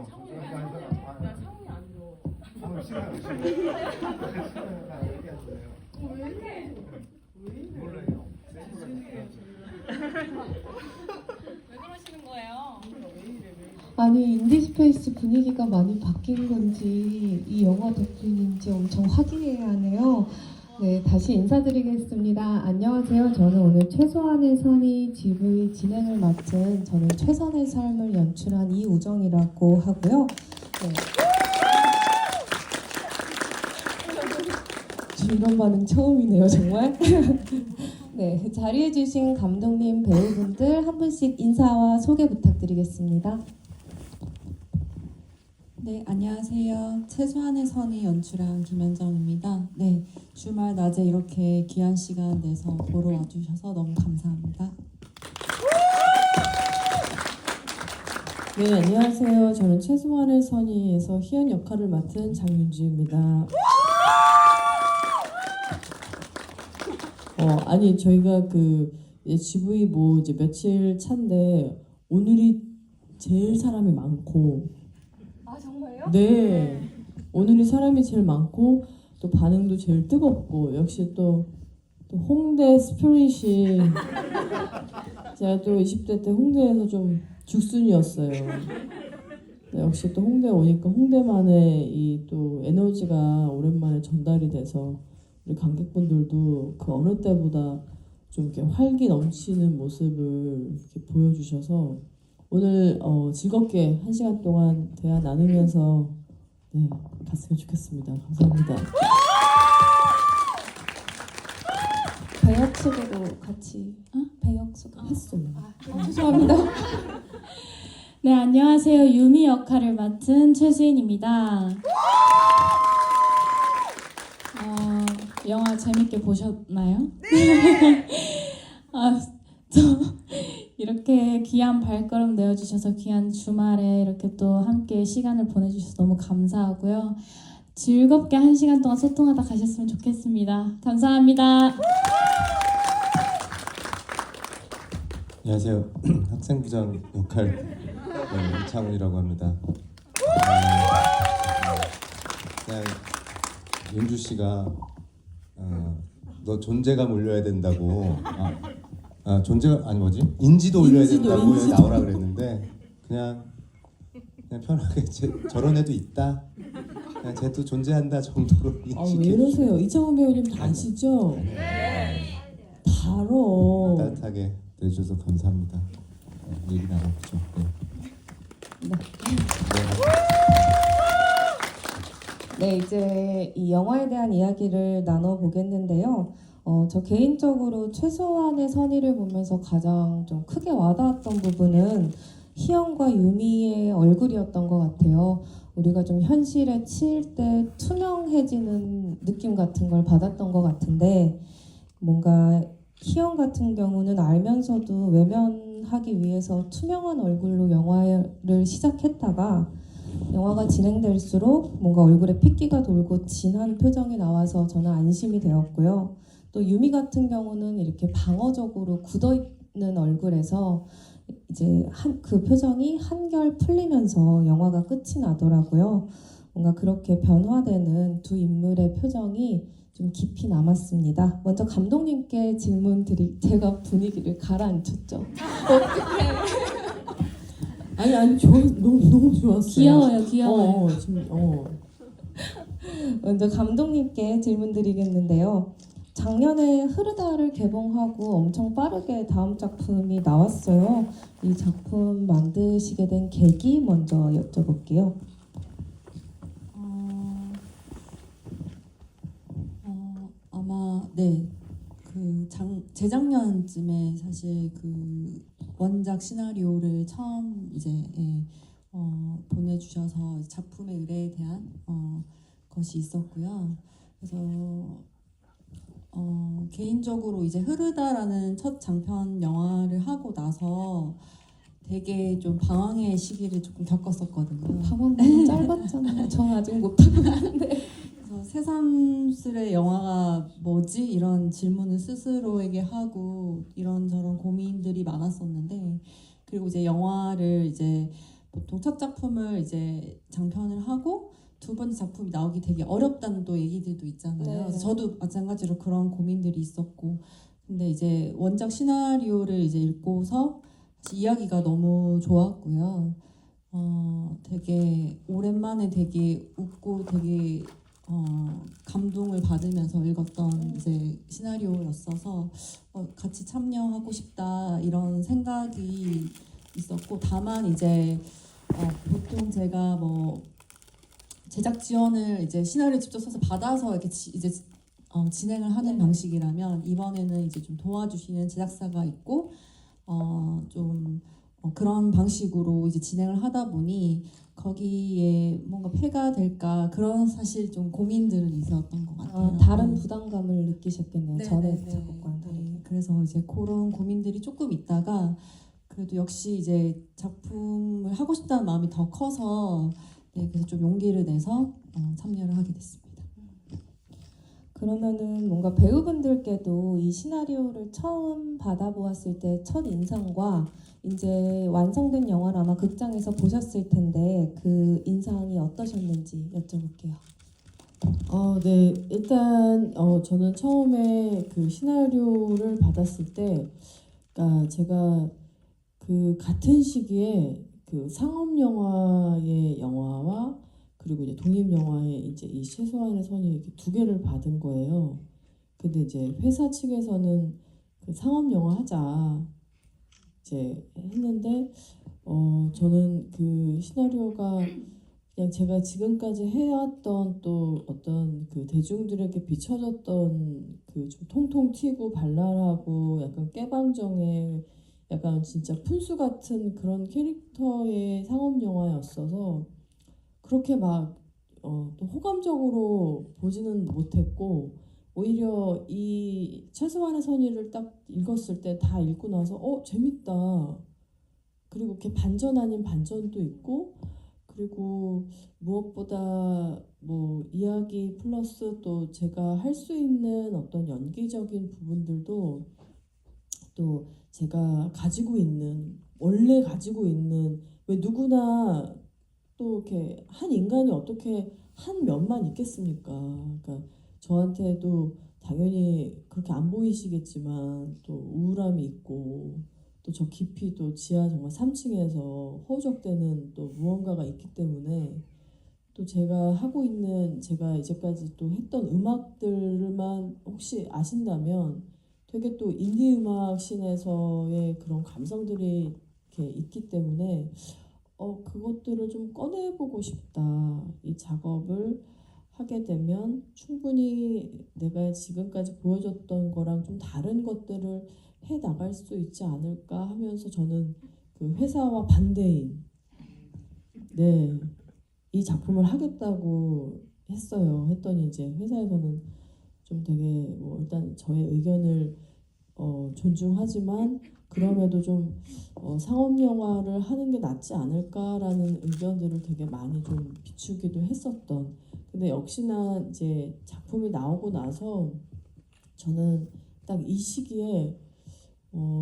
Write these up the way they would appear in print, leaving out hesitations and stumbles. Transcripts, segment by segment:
나 상이 안 줘. 싫어요. 몰라요. 왜 그러시는 거예요? 아니 인디스페이스 분위기가 많이 바뀐 건지 이 영화 덕분인지 엄청 화기애애하네요. 네, 다시 인사드리겠습니다. 안녕하세요. 저는 오늘 최소한의 선의 GV 진행을 맡은 저는 최선의 삶을 연출한 이우정이라고 하고요. 네. 이런 반응 처음이네요, 정말. 네, 자리해주신 감독님, 배우분들 한 분씩 인사와 소개 부탁드리겠습니다. 네, 안녕하세요. 최소한의 선이 연출한 김현정입니다. 네, 주말 낮에 이렇게 귀한 시간 내서 보러 와주셔서 너무 감사합니다. 네, 안녕하세요. 저는 최소한의 선의에서 희연 역할을 맡은 장윤주입니다. 아니 저희가 GV 이제 며칠 차인데 오늘이 제일 사람이 많고. 아 정말요? 네, 오늘이 사람이 제일 많고 또 반응도 제일 뜨겁고 역시 또 홍대 스피릿이 제가 또 20대 때 홍대에서 좀 죽순이었어요. 네, 역시 또 홍대 오니까 홍대만의 이 또 에너지가 오랜만에 전달이 돼서 우리 관객분들도 그 어느 때보다 좀 이렇게 활기 넘치는 모습을 이렇게 보여주셔서 오늘 즐겁게 1시간 동안 대화 나누면서 네, 갔으면 좋겠습니다. 감사합니다. 배역 소개도 같이 배역 소개 했어요. 죄송합니다. 네, 안녕하세요. 유미 역할을 맡은 최수인입니다. 영화 재밌게 보셨나요? 네! 이렇게 귀한 발걸음 내어주셔서 귀한 주말에 이렇게 또 함께 시간을 보내주셔서 너무 감사하고요. 즐겁게 1시간 동안 소통하다 가셨으면 좋겠습니다. 감사합니다. 안녕하세요. 학생부장 역할 이창훈이라고 합니다. 그냥 윤주 씨가 너 존재감 올려야 된다고 존재가 아니 뭐지 인지도 올려야 된다고 여기 나오라 그랬는데 그냥 편하게 저런 애도 있다. 그냥 쟤도 존재한다 정도로 왜 이러세요? 이창훈 배우님 다 아시죠? 바로 따뜻하게 대해주셔서 감사합니다. 얘기 나눠보죠. 네, 이제 이 영화에 대한 이야기를 나눠보겠는데요. 저 개인적으로 최소한의 선의를 보면서 가장 좀 크게 와닿았던 부분은 희영과 유미의 얼굴이었던 것 같아요. 우리가 좀 현실에 치일 때 투명해지는 느낌 같은 걸 받았던 것 같은데 뭔가 희영 같은 경우는 알면서도 외면하기 위해서 투명한 얼굴로 영화를 시작했다가 영화가 진행될수록 뭔가 얼굴에 핏기가 돌고 진한 표정이 나와서 저는 안심이 되었고요. 또 유미 같은 경우는 이렇게 방어적으로 굳어있는 얼굴에서 이제 그 표정이 한결 풀리면서 영화가 끝이 나더라고요. 뭔가 그렇게 변화되는 두 인물의 표정이 좀 깊이 남았습니다. 먼저 감독님께 제가 분위기를 가라앉혔죠. 아니 너무 좋았어요. 귀여워요. 먼저 감독님께 질문 드리겠는데요. 작년에 흐르다를 개봉하고 엄청 빠르게 다음 작품이 나왔어요. 이 작품 만드시게 된 계기 먼저 여쭤볼게요. 아마 네, 재작년쯤에 사실 그 원작 시나리오를 처음 이제 보내주셔서 작품의 의뢰에 대한 것이 있었고요. 그래서 개인적으로 이제 흐르다라는 첫 장편 영화를 하고 나서 되게 좀 방황의 시기를 조금 겪었었거든요. 방황 너무 짧았잖아요. 전 아직 못하고 있는데. 그래서 새삼스레 영화가 뭐지? 이런 질문을 스스로에게 하고 이런저런 고민들이 많았었는데 그리고 이제 영화를 이제 보통 첫 작품을 이제 장편을 하고 두 번째 작품이 나오기 되게 어렵다는 또 얘기들도 있잖아요. 네. 그래서 저도 마찬가지로 그런 고민들이 있었고, 근데 이제 원작 시나리오를 이제 읽고서 사실 이야기가 너무 좋았고요. 되게 오랜만에 되게 웃고 되게 감동을 받으면서 읽었던 이제 시나리오였어서 같이 참여하고 싶다 이런 생각이 있었고, 다만 이제 보통 제가 뭐 제작 지원을 이제 시나리오 직접 써서 받아서 이렇게 이제 진행을 하는 방식이라면, 이번에는 이제 좀 도와주시는 제작사가 있고 좀 그런 방식으로 이제 진행을 하다 보니 거기에 뭔가 폐가 될까 그런 사실 좀 고민들은 있었던 것 같아요. 다른 부담감을 느끼셨겠네요. 네, 전에 네, 네. 작업과는 다르게. 네, 그래서 이제 그런 고민들이 조금 있다가 그래도 역시 이제 작품을 하고 싶다는 마음이 더 커서 그래서 좀 용기를 내서 참여를 하게 됐습니다. 그러면은 뭔가 배우분들께도 이 시나리오를 처음 받아보았을 때 첫 인상과 이제 완성된 영화를 아마 극장에서 보셨을 텐데 그 인상이 어떠셨는지 여쭤볼게요. 네. 일단 저는 처음에 그 시나리오를 받았을 때, 그러니까 제가 그 같은 시기에 그 상업 영화의 영화와 그리고 이제 독립 영화의 이제 이 최소한의 선이 이렇게 두 개를 받은 거예요. 근데 이제 회사 측에서는 그 상업 영화 하자 이제 했는데 저는 그 시나리오가 그냥 제가 지금까지 해왔던 또 어떤 그 대중들에게 비춰졌던 그 좀 통통 튀고 발랄하고 약간 깨방정의 약간 진짜 푼수 같은 그런 캐릭터의 상업 영화였어서 그렇게 막 또 호감적으로 보지는 못했고, 오히려 이 최소한의 선의를 딱 읽었을 때 다 읽고 나서 재밌다. 그리고 이렇게 반전 아닌 반전도 있고, 그리고 무엇보다 뭐 이야기 플러스 또 제가 할 수 있는 어떤 연기적인 부분들도 또 제가 가지고 있는 원래 가지고 있는, 왜 누구나 또 이렇게 한 인간이 어떻게 한 면만 있겠습니까? 그러니까 저한테도 당연히 그렇게 안 보이시겠지만 또 우울함이 있고 또 저 깊이 또 지하 정말 3층에서 허우적대는 또 무언가가 있기 때문에, 또 제가 하고 있는 제가 이제까지 또 했던 음악들만 혹시 아신다면 되게 또 인디 음악 씬에서의 그런 감성들이 이렇게 있기 때문에 그것들을 좀 꺼내보고 싶다. 이 작업을 하게 되면 충분히 내가 지금까지 보여줬던 거랑 좀 다른 것들을 해 나갈 수 있지 않을까 하면서 저는 그 회사와 반대인 이 작품을 하겠다고 했어요. 했더니 이제 회사에서는 좀 되게 뭐 일단 저의 의견을 존중하지만 그럼에도 좀 상업 영화를 하는 게 낫지 않을까라는 의견들을 되게 많이 좀 비추기도 했었던. 근데 역시나 이제 작품이 나오고 나서 저는 딱 이 시기에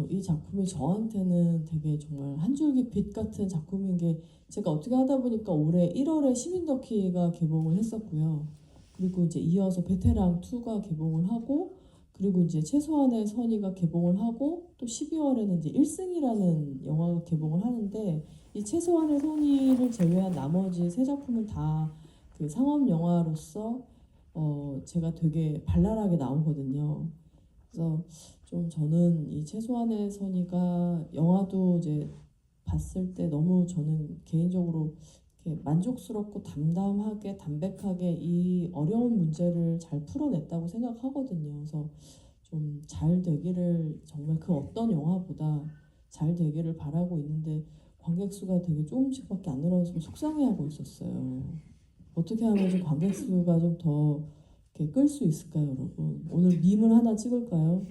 이 작품이 저한테는 되게 정말 한 줄기 빛 같은 작품인 게, 제가 어떻게 하다 보니까 올해 1월에 시민더키가 개봉을 했었고요. 그리고 이제 이어서 베테랑 2가 개봉을 하고, 그리고 이제 최소한의 선의가 개봉을 하고, 또 12월에는 이제 1승이라는 영화가 개봉을 하는데, 이 최소한의 선의를 제외한 나머지 세 작품은 다 그 상업 영화로서 제가 되게 발랄하게 나오거든요. 그래서 좀 저는 이 최소한의 선의가 영화도 이제 봤을 때 너무 저는 개인적으로 이렇게 만족스럽고 담담하게 담백하게 이 어려운 문제를 잘 풀어냈다고 생각하거든요. 그래서 좀 잘 되기를, 정말 그 어떤 영화보다 잘 되기를 바라고 있는데 관객 수가 되게 조금씩밖에 안 늘어서 속상해하고 있었어요. 어떻게 하면 좀 관객 수가 좀 더 이렇게 끌 수 있을까요, 여러분? 오늘 밈을 하나 찍을까요?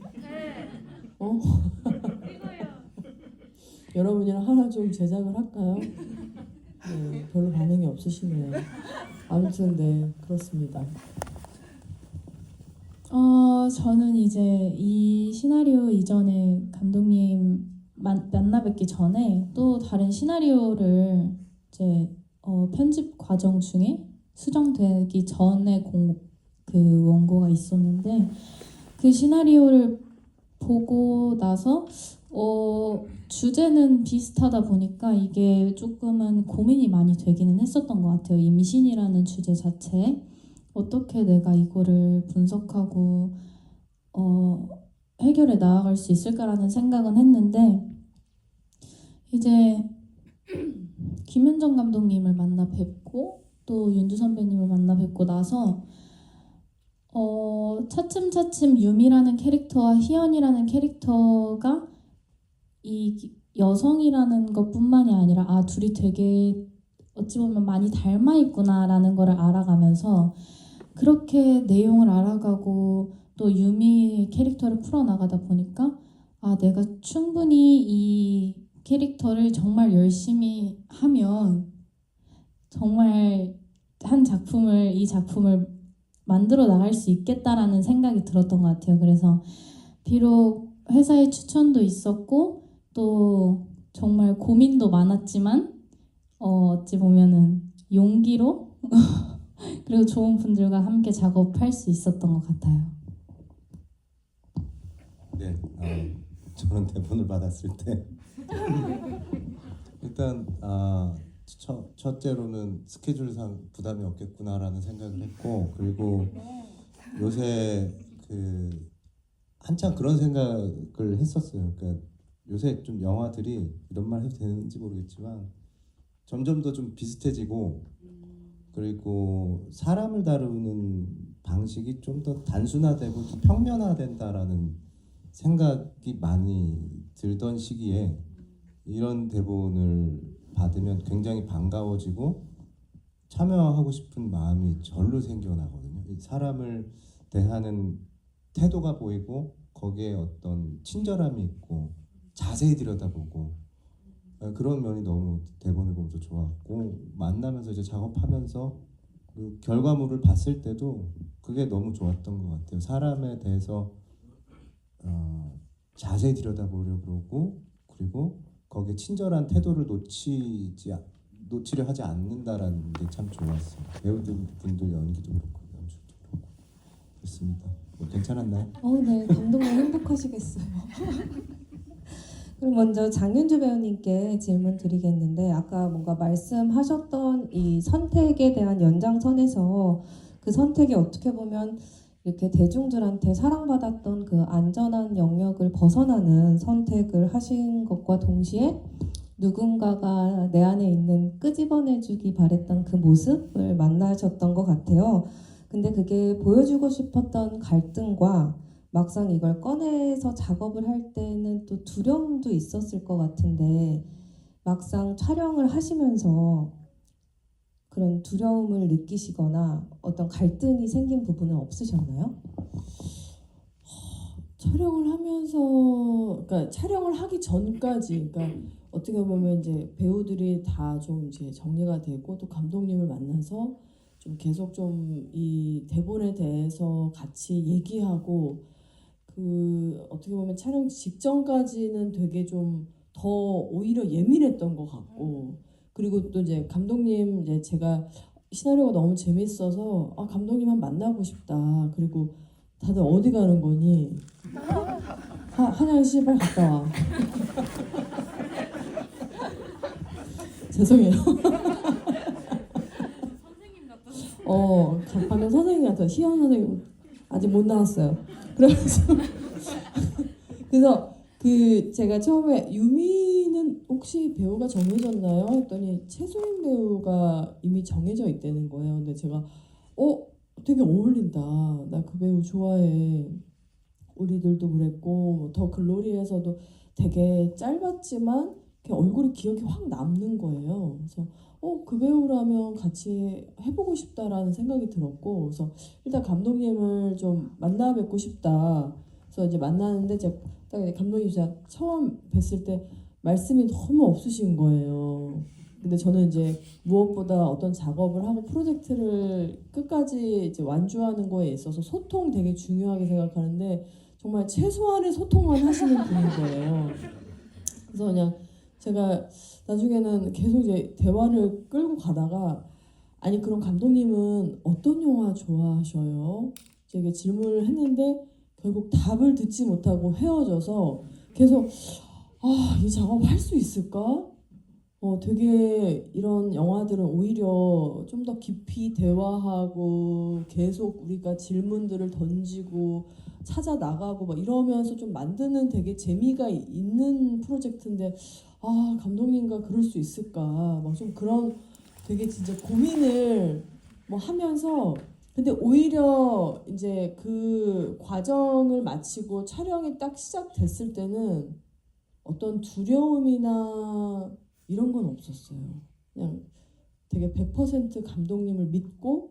여러분이랑 하나 좀 제작을 할까요? 네, 별로 반응이 없으시네요. 아무튼 네, 그렇습니다. 저는 이제 이 시나리오 이전에 감독님 만나 뵙기 전에 또 다른 시나리오를 이제 편집 과정 중에 수정되기 전에 그 원고가 있었는데 그 시나리오를 보고 나서 주제는 비슷하다 보니까 이게 조금은 고민이 많이 되기는 했었던 것 같아요. 임신이라는 주제 자체에 어떻게 내가 이거를 분석하고 해결해 나아갈 수 있을까라는 생각은 했는데 이제 김윤정 감독님을 만나 뵙고 또 윤주 선배님을 만나 뵙고 나서 차츰차츰 유미라는 캐릭터와 희연이라는 캐릭터가 이 여성이라는 것뿐만이 아니라 둘이 되게 어찌 보면 많이 닮아 있구나라는 거를 알아가면서 그렇게 내용을 알아가고 또 유미의 캐릭터를 풀어나가다 보니까 내가 충분히 이 캐릭터를 정말 열심히 하면 정말 이 작품을 만들어 나갈 수 있겠다라는 생각이 들었던 것 같아요. 그래서 비록 회사의 추천도 있었고 또 정말 고민도 많았지만 어찌 보면은 용기로 그리고 좋은 분들과 함께 작업할 수 있었던 것 같아요. 네, 저는 대본을 받았을 때 일단 첫째로는 스케줄상 부담이 없겠구나라는 생각을 했고, 그리고 요새 한참 그런 생각을 했었어요. 그러니까 요새 좀 영화들이 이런 말 해도 되는지 모르겠지만 점점 더 좀 비슷해지고, 그리고 사람을 다루는 방식이 좀 더 단순화되고 좀 평면화된다라는 생각이 많이 들던 시기에 이런 대본을 받으면 굉장히 반가워지고 참여하고 싶은 마음이 절로 생겨나거든요. 이 사람을 대하는 태도가 보이고 거기에 어떤 친절함이 있고 자세히 들여다보고 그런 면이 너무 대본을 보면서 좋았고, 만나면서 이제 작업하면서 그 결과물을 봤을 때도 그게 너무 좋았던 것 같아요. 사람에 대해서 자세히 들여다보려고 그러고, 그리고 거기에 친절한 태도를 놓치려 하지 않는다라는 게 참 좋았어요. 배우분들 연기도 그렇고 연출도 그렇고 그렇습니다. 괜찮았나요? 네, 감독님 행복하시겠어요. 그럼 먼저 장윤주 배우님께 질문 드리겠는데, 아까 뭔가 말씀하셨던 이 선택에 대한 연장선에서 그 선택이 어떻게 보면 이렇게 대중들한테 사랑받았던 그 안전한 영역을 벗어나는 선택을 하신 것과 동시에 누군가가 내 안에 있는 끄집어내주기 바랬던 그 모습을 만나셨던 것 같아요. 근데 그게 보여주고 싶었던 갈등과 막상 이걸 꺼내서 작업을 할 때는 또 두려움도 있었을 것 같은데, 막상 촬영을 하시면서 그런 두려움을 느끼시거나 어떤 갈등이 생긴 부분은 없으셨나요? 촬영을 하면서, 그러니까 촬영을 하기 전까지, 그러니까 어떻게 보면 이제 배우들이 다 좀 이제 정리가 되고 또 감독님을 만나서 좀 계속 좀 이 대본에 대해서 같이 얘기하고, 어떻게 보면 촬영 직전까지는 되게 좀 더 오히려 예민했던 것 같고, 그리고 또 이제 감독님, 이제 제가 시나리오가 너무 재밌어서 감독님 한 만나고 싶다. 그리고 다들 어디 가는 거니? 화장실 빨리 갔다 와. 죄송해요. 선생님 같았어요. 방금 선생님 같아요. 희연 선생님 아직 못 나왔어요. 그래서 제가 처음에 유미는 혹시 배우가 정해졌나요? 했더니 최소인 배우가 이미 정해져 있다는 거예요. 근데 제가 되게 어울린다. 나 그 배우 좋아해. 우리들도 그랬고, 더 글로리에서도 되게 짧았지만 그냥 얼굴이 기억이 확 남는 거예요. 그래서 그 배우라면 같이 해보고 싶다라는 생각이 들었고, 그래서 일단 감독님을 좀 만나 뵙고 싶다. 그래서 이제 만나는데 제가 딱 감독님 제가 처음 뵀을 때 말씀이 너무 없으신 거예요. 근데 저는 이제 무엇보다 어떤 작업을 하고 프로젝트를 끝까지 이제 완주하는 거에 있어서 소통 되게 중요하게 생각하는데 정말 최소한의 소통만 하시는 분인 거예요. 그래서 그냥 제가 나중에는 계속 이제 대화를 끌고 가다가 아니 그럼 감독님은 어떤 영화 좋아하셔요? 제가 질문을 했는데 결국 답을 듣지 못하고 헤어져서 계속 이 작업 할 수 있을까? 되게 이런 영화들은 오히려 좀 더 깊이 대화하고 계속 우리가 질문들을 던지고 찾아 나가고 막 이러면서 좀 만드는 되게 재미가 있는 프로젝트인데 감독님과 그럴 수 있을까? 막 좀 그런 되게 진짜 고민을 뭐 하면서 근데 오히려 이제 그 과정을 마치고 촬영이 딱 시작됐을 때는 어떤 두려움이나 이런 건 없었어요. 그냥 되게 100% 감독님을 믿고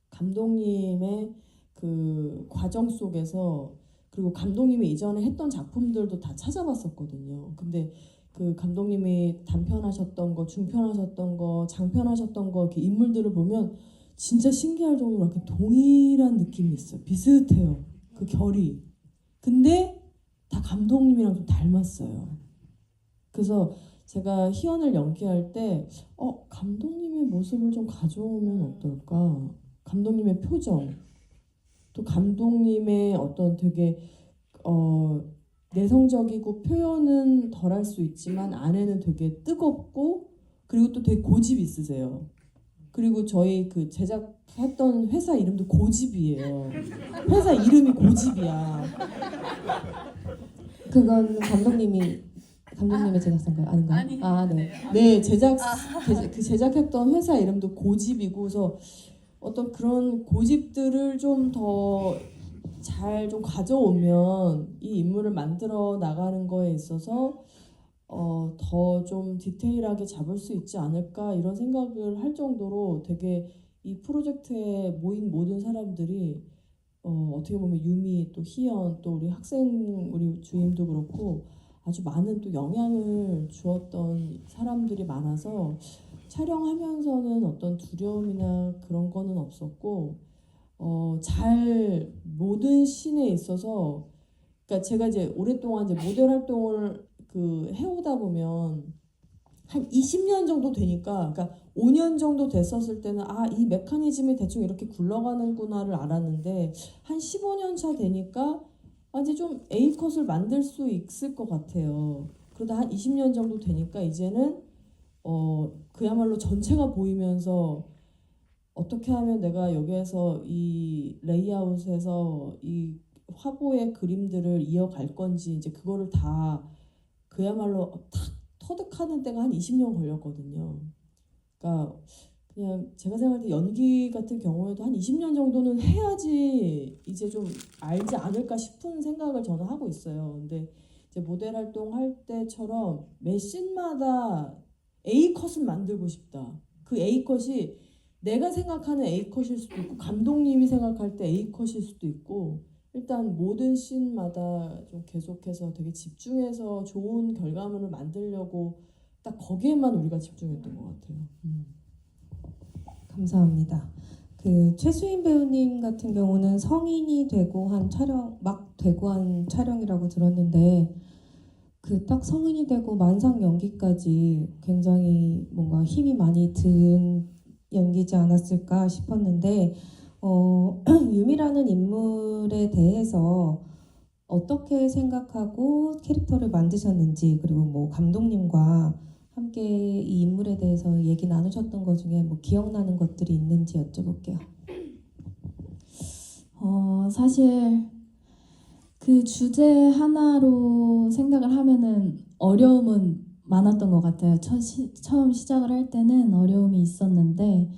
감독님의 그 과정 속에서 그리고 감독님이 이전에 했던 작품들도 다 찾아봤었거든요. 근데 그 감독님이 단편하셨던 거, 중편하셨던 거, 장편하셨던 거 이렇게 인물들을 보면 진짜 신기할 정도로 이렇게 동일한 느낌이 있어요. 비슷해요. 그 결이. 근데 다 감독님이랑 좀 닮았어요. 그래서 제가 희연을 연기할 때 감독님의 모습을 좀 가져오면 어떨까? 감독님의 표정, 또 감독님의 어떤 되게 내성적이고 표현은 덜할 수 있지만 안에는 되게 뜨겁고 그리고 또 되게 고집 있으세요. 그리고 저희 그 제작했던 회사 이름도 고집이에요. 회사 이름이 고집이야. 그건 감독님의 제작사인가요? 아닌가요? 네. 네, 그 제작했던 회사 이름도 고집이고, 그래서 어떤 그런 고집들을 좀 더 잘 좀 가져오면 이 인물을 만들어 나가는 거에 있어서 더 좀 디테일하게 잡을 수 있지 않을까 이런 생각을 할 정도로 되게 이 프로젝트에 모인 모든 사람들이 어떻게 보면 유미 또 희연 또 우리 학생 우리 주임도 그렇고 아주 많은 또 영향을 주었던 사람들이 많아서 촬영하면서는 어떤 두려움이나 그런 거는 없었고 잘 모든 씬에 있어서 그러니까 제가 이제 오랫동안 이제 모델 활동을 해오다 보면 한 20년 정도 되니까 그러니까 5년 정도 됐었을 때는 이 메커니즘이 대충 이렇게 굴러가는구나를 알았는데 한 15년 차 되니까 이제 좀 A컷을 만들 수 있을 것 같아요. 그러다 한 20년 정도 되니까 이제는 그야말로 전체가 보이면서 어떻게 하면 내가 여기에서 이 레이아웃에서 이 화보의 그림들을 이어갈 건지 이제 그거를 다 그야말로 탁 터득하는 때가 한 20년 걸렸거든요. 그러니까 그냥 제가 생각할 때 연기 같은 경우에도 한 20년 정도는 해야지 이제 좀 알지 않을까 싶은 생각을 저는 하고 있어요. 근데 이제 모델 활동할 때처럼 매 씬마다 A컷은 만들고 싶다. 그 A컷이 내가 생각하는 A컷일 수도 있고 감독님이 생각할 때 A컷일 수도 있고 일단 모든 씬마다 좀 계속해서 되게 집중해서 좋은 결과물을 만들려고 딱 거기에만 우리가 집중했던 것 같아요. 감사합니다. 그 최수인 배우님 같은 경우는 성인이 되고 한 촬영이라고 들었는데 그 딱 성인이 되고 만상 연기까지 굉장히 뭔가 힘이 많이 든 연기지 않았을까 싶었는데 유미라는 인물에 대해서 어떻게 생각하고 캐릭터를 만드셨는지 그리고 뭐 감독님과 함께 이 인물에 대해서 얘기 나누셨던 것 중에 뭐 기억나는 것들이 있는지 여쭤볼게요. 사실 그 주제 하나로 생각을 하면은 어려움은 많았던 것 같아요. 처음 시작을 할 때는 어려움이 있었는데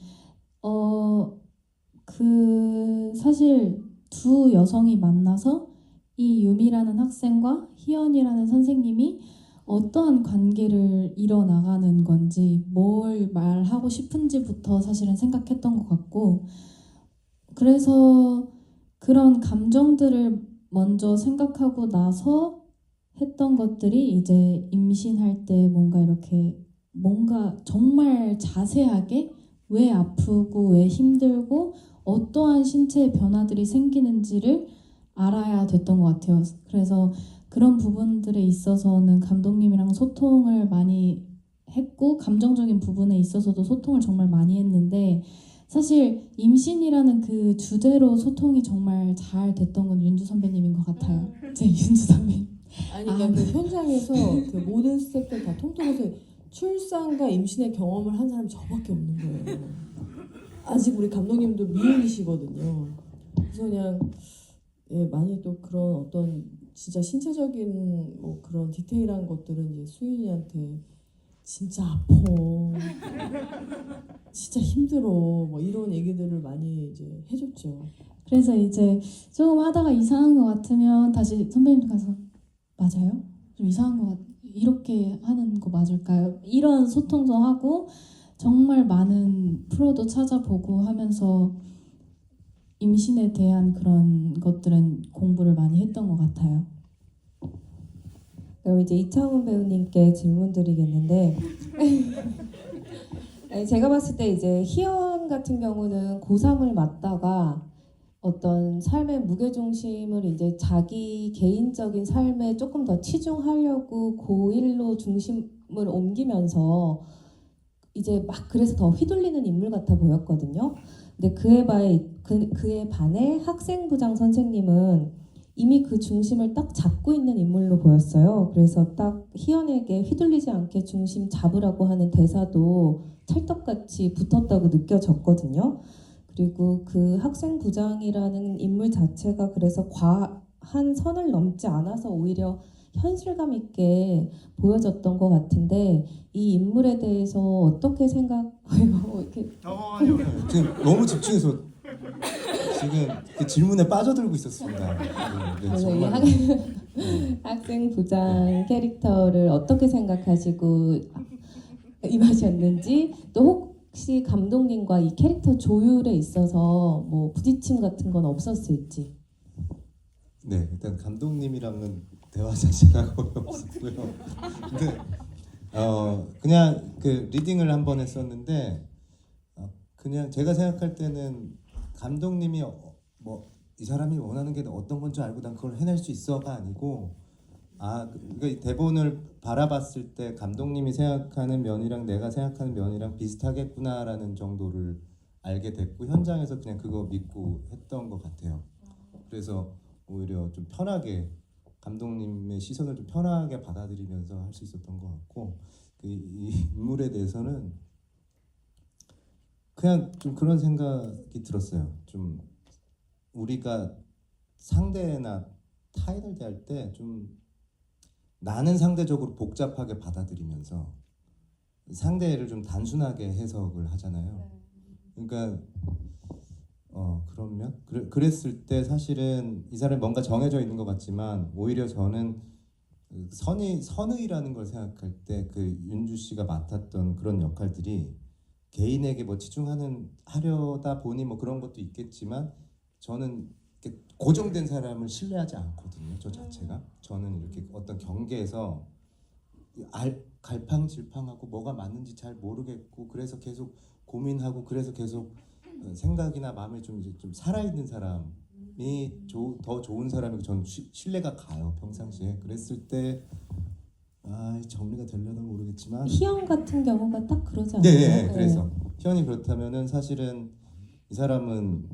사실 두 여성이 만나서 이 유미라는 학생과 희연이라는 선생님이 어떠한 관계를 이뤄나가는 건지 뭘 말하고 싶은지부터 사실은 생각했던 것 같고 그래서 그런 감정들을 먼저 생각하고 나서 했던 것들이 이제 임신할 때 뭔가 정말 자세하게 왜 아프고 왜 힘들고 어떠한 신체의 변화들이 생기는지를 알아야 됐던 것 같아요. 그래서 그런 부분들에 있어서는 감독님이랑 소통을 많이 했고 감정적인 부분에 있어서도 소통을 정말 많이 했는데 사실 임신이라는 그 주제로 소통이 정말 잘 됐던 건 윤주 선배님인 것 같아요. 제 윤주 선배님. 아니 그러니까 그 현장에서 그 모든 스태프들 다 통틀어서 출산과 임신의 경험을 한 사람이 저밖에 없는 거예요. 아직 우리 감독님도 미혼이시거든요. 그래서 그냥 많이 또 그런 어떤 진짜 신체적인 뭐 그런 디테일한 것들은 이제 수인이한테 진짜 아파, 진짜 힘들어, 뭐 이런 얘기들을 많이 이제 해줬죠. 그래서 이제 조금 하다가 이상한 것 같으면 다시 선배님 가서 맞아요? 좀 이상한 것 같. 이렇게 하는 거 맞을까요? 이런 소통도 하고 정말 많은 프로도 찾아보고 하면서 임신에 대한 그런 것들은 공부를 많이 했던 것 같아요. 그럼 이제 이창훈 배우님께 질문 드리겠는데 아니, 제가 봤을 때 이제 희연 같은 경우는 고3을 맞다가 어떤 삶의 무게중심을 이제 자기 개인적인 삶에 조금 더 치중하려고 고1로 중심을 옮기면서 이제 막 그래서 더 휘둘리는 인물 같아 보였거든요. 근데 그에 반해 학생부장 선생님은 이미 그 중심을 딱 잡고 있는 인물로 보였어요. 그래서 딱 희연에게 휘둘리지 않게 중심 잡으라고 하는 대사도 찰떡같이 붙었다고 느껴졌거든요. 그리고 그 학생부장이라는 인물 자체가 그래서 과한 선을 넘지 않아서 오히려 현실감 있게 보여졌던 것 같은데 이 인물에 대해서 어떻게 생각해요? 이렇게 아니요. 지금 너무 집중해서 지금 그 질문에 빠져들고 있었습니다. 네, 그래서 이 정말. 학생부장 캐릭터를 어떻게 생각하시고 임하셨는지 또 혹시 감독님과 이 캐릭터 조율에 있어서 뭐 부딪힘 같은 건 없었을지. 네, 일단 감독님이랑은 대화 자체가 거의 없었고요. 근데 그냥 그 리딩을 한번 했었는데 그냥 제가 생각할 때는 감독님이 뭐 이 사람이 원하는 게 어떤 건 줄 알고 난 그걸 해낼 수 있어가 아니고 그러니까 대본을 바라봤을 때 감독님이 생각하는 면이랑 내가 생각하는 면이랑 비슷하겠구나라는 정도를 알게 됐고 현장에서 그냥 그거 믿고 했던 것 같아요. 그래서 오히려 좀 편하게 감독님의 시선을 좀 편하게 받아들이면서 할 수 있었던 것 같고 이 인물에 대해서는 그냥 좀 그런 생각이 들었어요. 좀 우리가 상대나 타인을 대할 때 좀 나는 상대적으로 복잡하게 받아들이면서 상대를 좀 단순하게 해석을 하잖아요. 그러니까 그러면 그랬을 때 사실은 이 사람이 뭔가 정해져 있는 것 같지만 오히려 저는 선의라는 걸 생각할 때 그 윤주 씨가 맡았던 그런 역할들이 개인에게 뭐 하려다 보니 뭐 그런 것도 있겠지만 저는 이렇게 고정된 사람을 신뢰하지 않거든요. 저 자체가 저는 이렇게 어떤 경계에서 갈팡질팡하고 뭐가 맞는지 잘 모르겠고 그래서 계속 고민하고 그래서 계속 생각이나 마음이 좀 살아있는 사람이 더 좋은 사람이고 저는 신뢰가 가요 평상시에. 그랬을 때 정리가 되려나 모르겠지만 희연 같은 경우가 딱 그러지 않나요? 네, 그래서 희연이 그렇다면은 사실은 이 사람은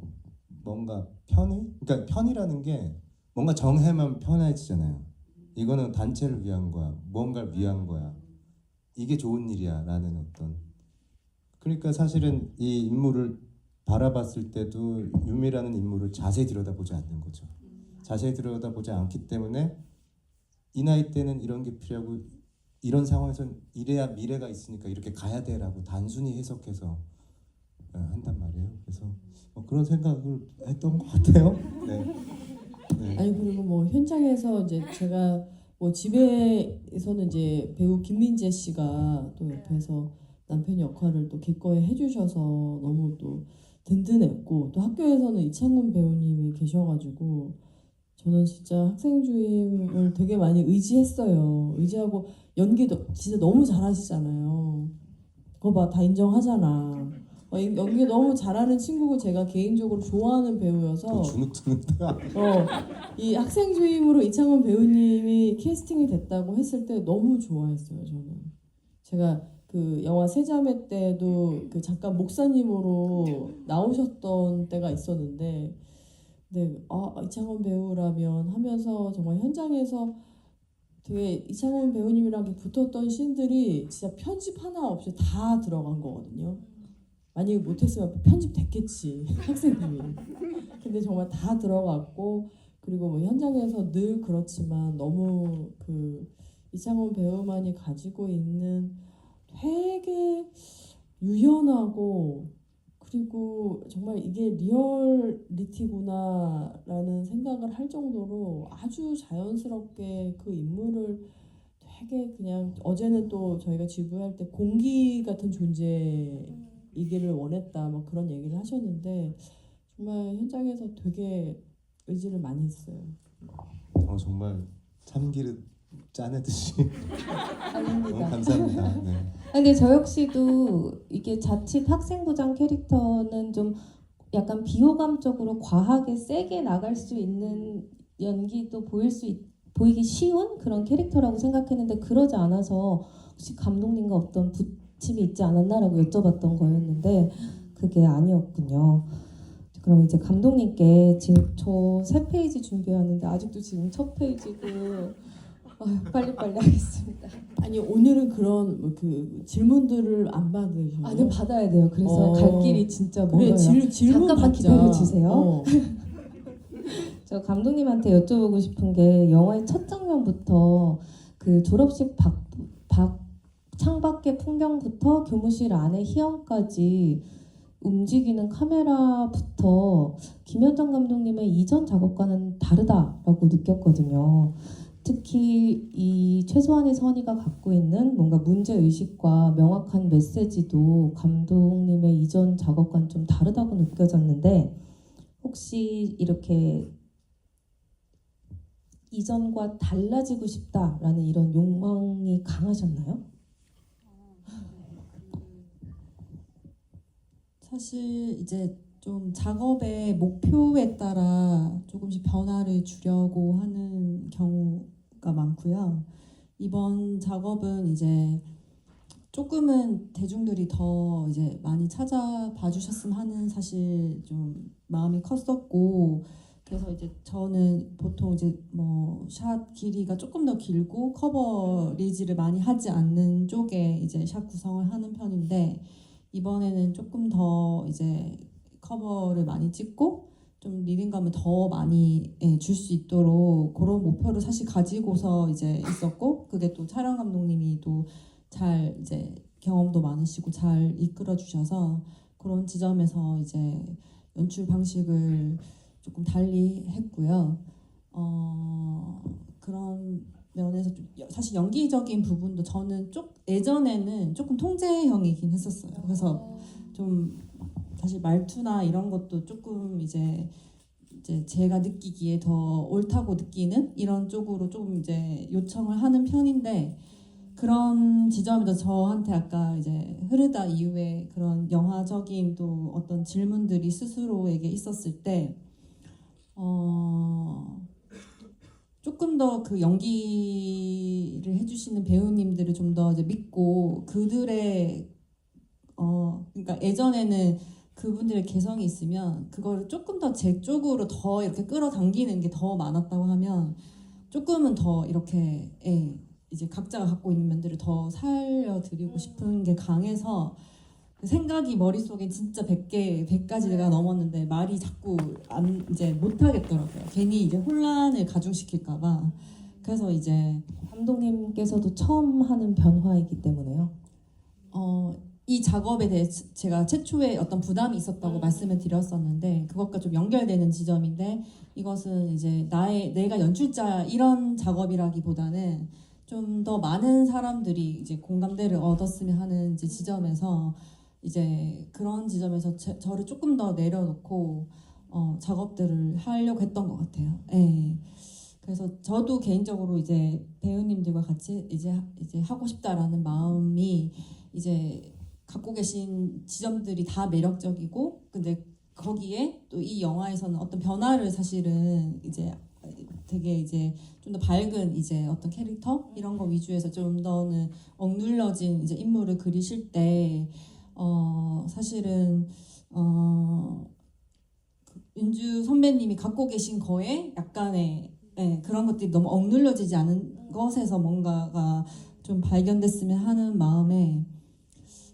뭔가 그러니까 편이라는 게 뭔가 정해만 편해지잖아요. 이거는 단체를 위한 거야, 무언가를 위한 거야, 이게 좋은 일이야라는 어떤. 그러니까 사실은 이 인물을 바라봤을 때도 유미라는 인물을 자세히 들여다보지 않는 거죠. 자세히 들여다보지 않기 때문에 이 나이 때는 이런 게 필요하고 이런 상황에선 이래야 미래가 있으니까 이렇게 가야 돼라고 단순히 해석해서 한단 말이에요. 그래서 그런 생각을 했던 것 같아요. 네. 아니 그리고 뭐 현장에서 이제 제가 뭐 집에서는 이제 배우 김민재 씨가 또 옆에서 남편 역할을 또 기꺼이 해주셔서 너무 또 든든했고 또 학교에서는 이창훈 배우님이 계셔가지고 저는 진짜 학생주임을 되게 많이 의지했어요. 의지하고 연기도 진짜 너무 잘하시잖아요. 그거 봐, 다 인정하잖아. 연기 너무 잘하는 친구고 제가 개인적으로 좋아하는 배우여서 주눅 드는데. 이 학생주임으로 이창훈 배우님이 캐스팅이 됐다고 했을 때 너무 좋아했어요. 저는 제가 그 영화 세자매 때도 그 잠깐 목사님으로 나오셨던 때가 있었는데, 네, 이창원 배우라면 하면서 정말 현장에서 되게 이창원 배우님이랑 이렇게 붙었던 씬들이 진짜 편집 하나 없이 다 들어간 거거든요. 만약에 못했으면 편집됐겠지 학생님이. 근데 정말 다 들어갔고, 그리고 뭐 현장에서 늘 그렇지만 너무 그 이창원 배우만이 가지고 있는 되게 유연하고, 그리고 정말 이게 리얼리티구나라는 생각을 할 정도로 아주 자연스럽게 그 인물을 되게 그냥, 어제는 또 저희가 GV 할 때 공기 같은 존재이기를 원했다 뭐 그런 얘기를 하셨는데, 정말 현장에서 되게 의지를 많이 했어요. 정말 참기름 짜내듯이 너무 아닙니다. 감사합니다. 네. 근데 저 역시도 이게 자칫 학생부장 캐릭터는 좀 약간 비호감적으로 과하게 세게 나갈 수 있는 연기도 보이기 쉬운 그런 캐릭터라고 생각했는데, 그러지 않아서 혹시 감독님과 어떤 부침이 있지 않았나라고 여쭤봤던 거였는데 그게 아니었군요. 그럼 이제 감독님께 지금 저 3페이지 준비하는데 아직도 지금 첫 페이지고, 빨리빨리 하겠습니다. 아니, 오늘은 그런 그 질문들을 안 받으셔요? 아니요, 받아야 돼요. 그래서 갈 길이 진짜 그래, 멀어요. 질문 잠깐만 받자. 기다려주세요. 저 감독님한테 여쭤보고 싶은 게, 영화의 첫 장면부터 그 졸업식 창밖의 풍경부터 교무실 안의 희영까지 움직이는 카메라부터 김현정 감독님의 이전 작업과는 다르다라고 느꼈거든요. 특히 이 최소한의 선의가 갖고 있는 뭔가 문제의식과 명확한 메시지도 감독님의 이전 작업과는 좀 다르다고 느껴졌는데, 혹시 이렇게 이전과 달라지고 싶다라는 이런 욕망이 강하셨나요? 사실 이제 좀 작업의 목표에 따라 조금씩 변화를 주려고 하는 경우가 많고요. 이번 작업은 이제 조금은 대중들이 더 이제 많이 찾아봐 주셨으면 하는 사실 좀 마음이 컸었고, 그래서 이제 저는 보통 이제 뭐 샷 길이가 조금 더 길고 커버리지를 많이 하지 않는 쪽에 이제 샷 구성을 하는 편인데, 이번에는 조금 더 이제 커버를 많이 찍고 좀 리듬감을 더 많이 줄 수 있도록 그런 목표를 사실 가지고서 이제 있었고, 그게 또 촬영 감독님이 또 잘 이제 경험도 많으시고 잘 이끌어 주셔서 그런 지점에서 이제 연출 방식을 조금 달리 했고요. 그런 면에서 좀 사실 연기적인 부분도 저는 예전에는 조금 통제형이긴 했었어요. 그래서 좀 사실 말투나 이런 것도 조금 이제 제가 느끼기에 더 옳다고 느끼는 이런 쪽으로 좀 이제 요청을 하는 편인데, 그런 지점에서 저한테 아까 이제 흐르다 이후에 그런 영화적인 또 어떤 질문들이 스스로에게 있었을 때 조금 더 그 연기를 해주시는 배우님들을 좀 더 이제 믿고 그들의 그러니까 예전에는 그분들의 개성이 있으면 그거를 조금 더 제 쪽으로 더 이렇게 끌어당기는 게 더 많았다고 하면, 조금은 더 이렇게 이제 각자가 갖고 있는 면들을 더 살려드리고 싶은 게 강해서 생각이 머릿속에 진짜 100가지가 넘었는데 말이 자꾸 이제 못하겠더라고요. 괜히 이제 혼란을 가중시킬까봐. 그래서 이제 감독님께서도 처음 하는 변화이기 때문에요. 이 작업에 대해 제가 최초에 어떤 부담이 있었다고 말씀을 드렸었는데, 그것과 좀 연결되는 지점인데, 이것은 이제 내가 연출자 이런 작업이라기보다는 좀 더 많은 사람들이 이제 공감대를 얻었으면 하는 이제 지점에서 이제 그런 지점에서 저를 조금 더 내려놓고 작업들을 하려고 했던 것 같아요. 예. 그래서 저도 개인적으로 이제 배우님들과 같이 이제 하고 싶다라는 마음이 이제 갖고 계신 지점들이 다 매력적이고, 근데 거기에 또 이 영화에서는 어떤 변화를 사실은 이제 되게 이제 좀 더 밝은 이제 어떤 캐릭터 이런 거 위주에서 좀 더는 억눌러진 이제 인물을 그리실 때 사실은 윤주 선배님이 갖고 계신 거에 약간의 그런 것들이 너무 억눌러지지 않은 것에서 뭔가가 좀 발견됐으면 하는 마음에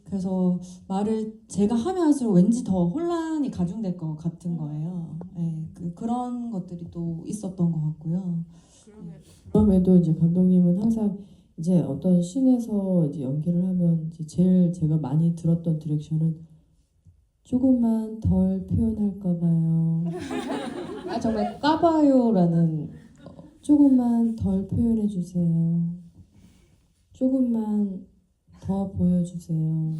그래서 말을 제가 하면 할수록 왠지 더 혼란이 가중될 것 같은 거예요. 그런 것들이 또 있었던 것 같고요. 그럼에도 이제 감독님은 항상 이제 어떤 씬에서 이제 연기를 하면 이제 제일 제가 많이 들었던 디렉션은 조금만 덜 표현할까 봐요. 아 정말 까봐요라는 조금만 덜 표현해 주세요. 조금만 더 보여주세요.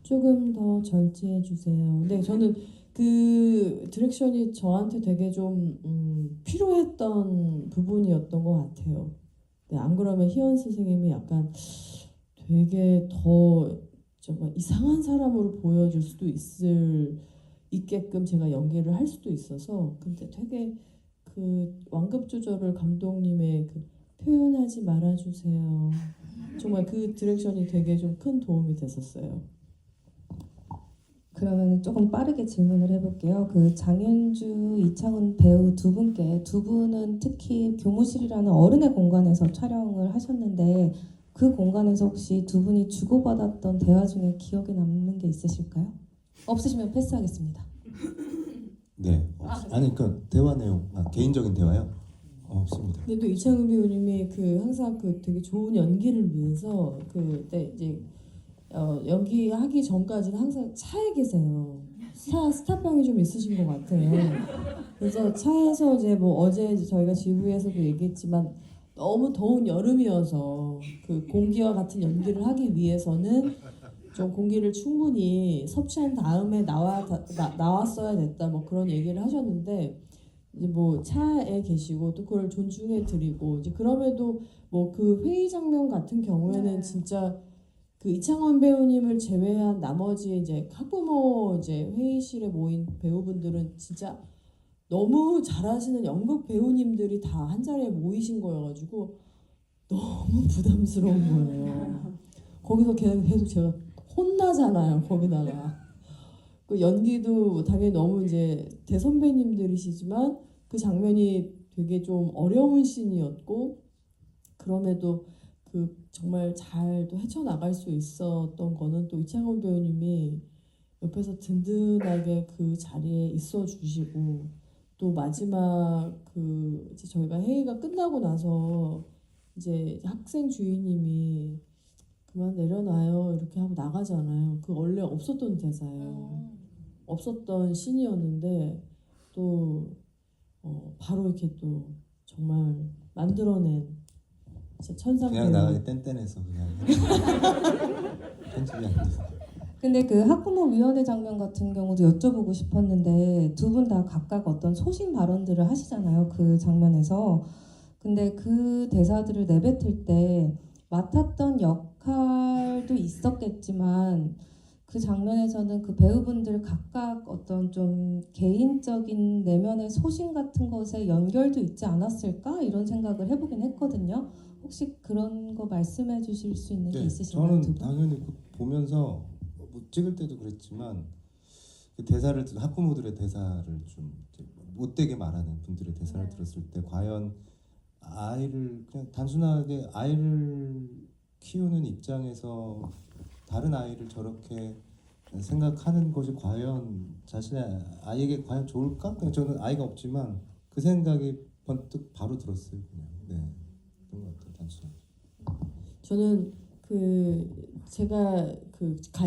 조금 더 절제해 주세요. 근데 저는 그 디렉션이 저한테 되게 좀 필요했던 부분이었던 것 같아요. 네, 안 그러면 희연 선생님이 약간 되게 더 정말 이상한 사람으로 보여줄 수도 있게끔 제가 연기를 할 수도 있어서 근데 되게 그 완급 조절을 감독님의 그 표현하지 말아주세요. 정말 그 디렉션이 되게 좀 큰 도움이 됐었어요. 그러면 조금 빠르게 질문을 해볼게요. 그 장윤주, 이창훈 배우 두 분은 특히 교무실이라는 어른의 공간에서 촬영을 하셨는데 그 공간에서 혹시 두 분이 주고받았던 대화 중에 기억에 남는 게 있으실까요? 없으시면 패스하겠습니다. 네. 아니 그러니까 대화 내용 개인적인 대화요? 없습니다. 근데 또 이창훈 배우님이 그 항상 그 되게 좋은 연기를 위해서 그때 이제 연기하기 전까지는 항상 차에 계세요. 스타병이 좀 있으신 것 같아요. 그래서 차에서 이제 뭐 어제 저희가 GV에서도 얘기했지만 너무 더운 여름이어서 그 공기와 같은 연기를 하기 위해서는 좀 공기를 충분히 섭취한 다음에 나왔어야 됐다 뭐 그런 얘기를 하셨는데 이제 뭐 차에 계시고 또 그걸 존중해 드리고 이제 그럼에도 뭐 그 회의 장면 같은 경우에는 진짜 그 이창원 배우님을 제외한 나머지 이제 학부모 이제 회의실에 모인 배우분들은 진짜 너무 잘하시는 연극 배우님들이 다 한 자리에 모이신 거여가지고 너무 부담스러운 거예요. 거기서 계속 제가 혼나잖아요. 거기다가 그 연기도 당연히 너무 이제 대선배님들이시지만 그 장면이 되게 좀 어려운 씬이었고 그럼에도 그 정말 잘 또 헤쳐나갈 수 있었던 거는 또 이창원 배우님이 옆에서 든든하게 그 자리에 있어 주시고 또 마지막 그 이제 저희가 회의가 끝나고 나서 이제 학생 주인님이 그만 내려놔요 이렇게 하고 나가잖아요. 그 원래 없었던 대사예요. 없었던 씬이었는데 또 바로 이렇게 또 정말 만들어낸 진짜 천상 배우. 그냥 나가기 뗀뗀해서 그냥 편집이 안 돼서. 근데 그 학부모위원회 장면 같은 경우도 여쭤보고 싶었는데 두 분 다 각각 어떤 소신 발언들을 하시잖아요. 그 장면에서. 근데 그 대사들을 내뱉을 때 맡았던 역할도 있었겠지만 그 장면에서는 그 배우분들 각각 어떤 좀 개인적인 내면의 소신 같은 것에 연결도 있지 않았을까 이런 생각을 해보긴 했거든요. 혹시 그런 거 말씀해 주실 수 있는 게 있으신가요? 저는 두 분? 당연히 보면서 뭐 찍을 때도 그랬지만 그 대사를 학부모들의 대사를 좀 못되게 말하는 분들의 대사를 들었을 때 과연 아이를 그냥 단순하게 아이를 키우는 입장에서 다른 아이를 저렇게 생각하는 것이 과연 자신의 아이에게 과연 좋을까? 그냥 저는 아이가 없지만 그 생각이 번뜩 바로 들었어요. 그냥 그런 것 같아요. 단순하게. 저는 제가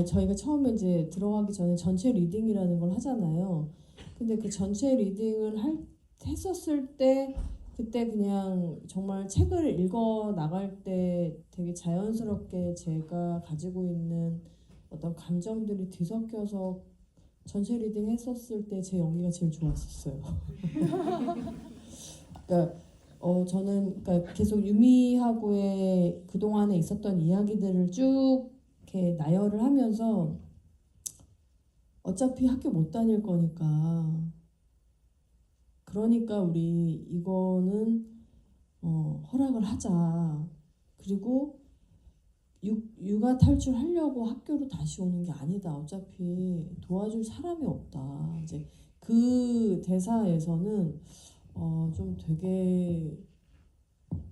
저희가 처음에 이제 들어가기 전에 전체 리딩이라는 걸 하잖아요. 근데 그 전체 리딩을 했었을 때 그때 그냥 정말 책을 읽어 나갈 때 되게 자연스럽게 제가 가지고 있는 어떤 감정들이 뒤섞여서 전체 리딩 했었을 때 제 연기가 제일 좋았었어요. 그러니까 저는 그러니까 계속 유미하고의 그동안에 있었던 이야기들을 쭉 이렇게 나열을 하면서 어차피 학교 못 다닐 거니까 그러니까 우리 이거는 허락을 하자. 그리고 육아 탈출하려고 학교로 다시 오는 게 아니다. 어차피 도와줄 사람이 없다. 이제 그 대사에서는 좀 되게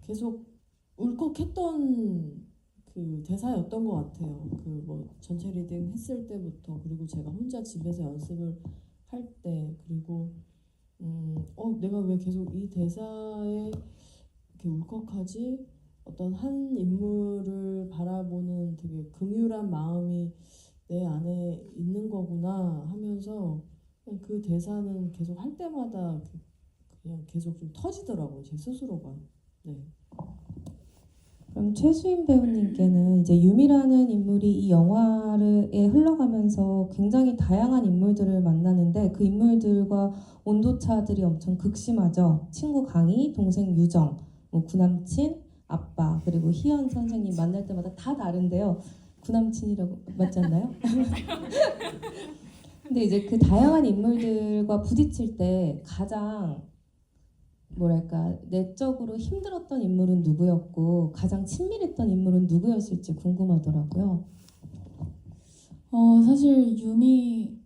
계속 울컥했던 그 대사였던 것 같아요. 그 뭐 전체 리딩 했을 때부터, 그리고 제가 혼자 집에서 연습을 할 때, 그리고 내가 왜 계속 이 대사에 이렇게 울컥하지? 어떤 한 인물을 바라보는 되게 긍휼한 마음이 내 안에 있는 거구나 하면서 그냥 그 대사는 계속 할 때마다 그냥 계속 좀 터지더라고요, 제 스스로가. 네. 그럼 최수인 배우님께는 이제 유미라는 인물이 이 영화에 흘러가면서 굉장히 다양한 인물들을 만나는데 그 인물들과 온도차들이 엄청 극심하죠. 친구 강희, 동생 유정, 뭐 구남친, 아빠, 그리고 희연 선생님 만날 때마다 다 다른데요. 구남친이라고 맞지 않나요? 근데 이제 그 다양한 인물들과 부딪힐 때 가장 뭐랄까 내적으로 힘들었던 인물은 누구였고 가장 친밀했던 인물은 누구였을지 궁금하더라고요. 사실 유미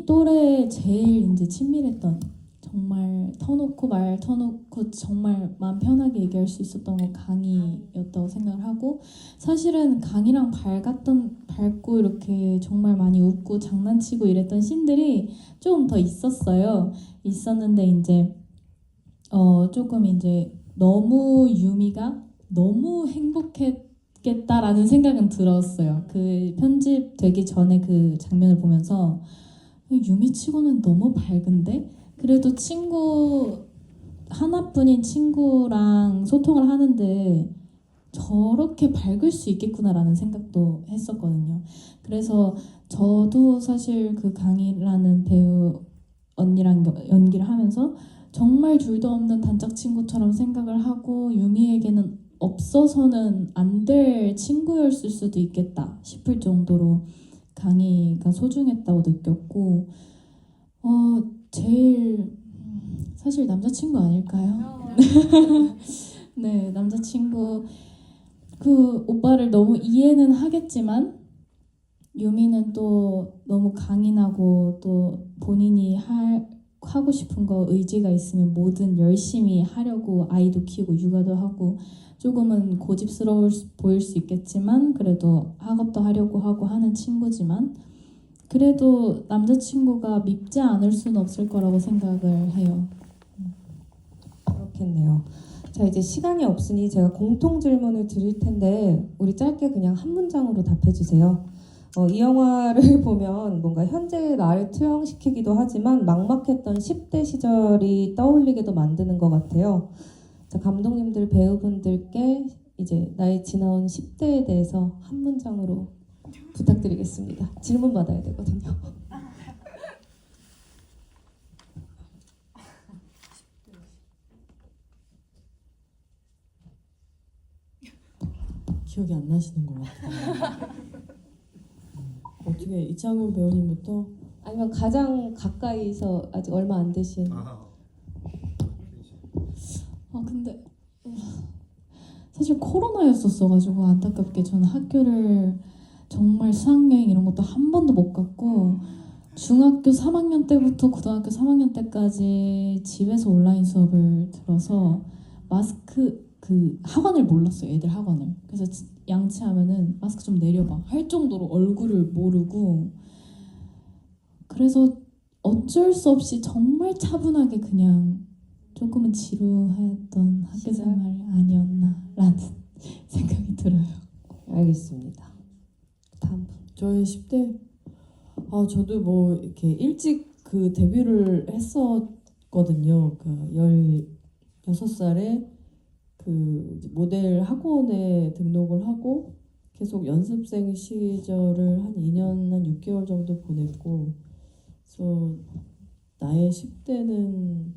또래 제일 이제 친밀했던, 정말 말 터놓고 정말 마음 편하게 얘기할 수 있었던 건 강희였다고 생각을 하고, 사실은 강희랑 밝고 이렇게 정말 많이 웃고 장난치고 이랬던 씬들이 조금 더 있었는데 이제 조금 이제 너무 유미가 너무 행복했겠다라는 생각은 들었어요. 그 편집되기 전에 그 장면을 보면서 유미치고는 너무 밝은데 그래도 친구 하나뿐인 친구랑 소통을 하는데 저렇게 밝을 수 있겠구나라는 생각도 했었거든요. 그래서 저도 사실 그 강희라는 배우 언니랑 연기를 하면서 정말 둘도 없는 단짝 친구처럼 생각을 하고 유미에게는 없어서는 안 될 친구였을 수도 있겠다 싶을 정도로 강희가 소중했다고 느꼈고, 제일 사실 남자친구 아닐까요? 네, 남자친구. 그 오빠를 너무 이해는 하겠지만 유미는 또 너무 강인하고 또 본인이 하고 싶은 거 의지가 있으면 뭐든 열심히 하려고, 아이도 키우고 육아도 하고, 조금은 고집스러워 보일 수 있겠지만 그래도 학업도 하려고 하고 하는 친구지만 그래도 남자친구가 밉지 않을 수는 없을 거라고 생각을 해요. 그렇겠네요. 자, 이제 시간이 없으니 제가 공통 질문을 드릴 텐데 우리 짧게 그냥 한 문장으로 답해 주세요. 이 영화를 보면 뭔가 현재의 나를 투영시키기도 하지만 막막했던 10대 시절이 떠올리게도 만드는 것 같아요. 자, 감독님들, 배우분들께 이제 나의 지나온 10대에 대해서 한 문장으로 부탁드리겠습니다. 질문 받아야 되거든요. 기억이 안 나시는 것 같아요. 어떻게 이창훈 배우님부터? 아니면 가장 가까이서 아직 얼마 안 되신. 근데 사실 코로나였었어가지고 안타깝게 저는 학교를 정말 수학여행 이런 것도 한 번도 못 갔고 중학교 3학년 때부터 고등학교 3학년 때까지 집에서 온라인 수업을 들어서 마스크 그 학원을 몰랐어요. 애들 학원을. 그래서 양치하면은 마스크 좀 내려봐 할 정도로 얼굴을 모르고, 그래서 어쩔 수 없이 정말 차분하게 그냥 조금은 지루했던 학교 생활이 아니었나라는 생각이 들어요. 알겠습니다. 다음 분. 저의 10대? 저도 뭐 이렇게 일찍 그 데뷔를 했었거든요. 그 16살에 그 모델 학원에 등록을 하고 계속 연습생 시절을 한 2년 한 6개월 정도 보냈고, 그래서 나의 10대는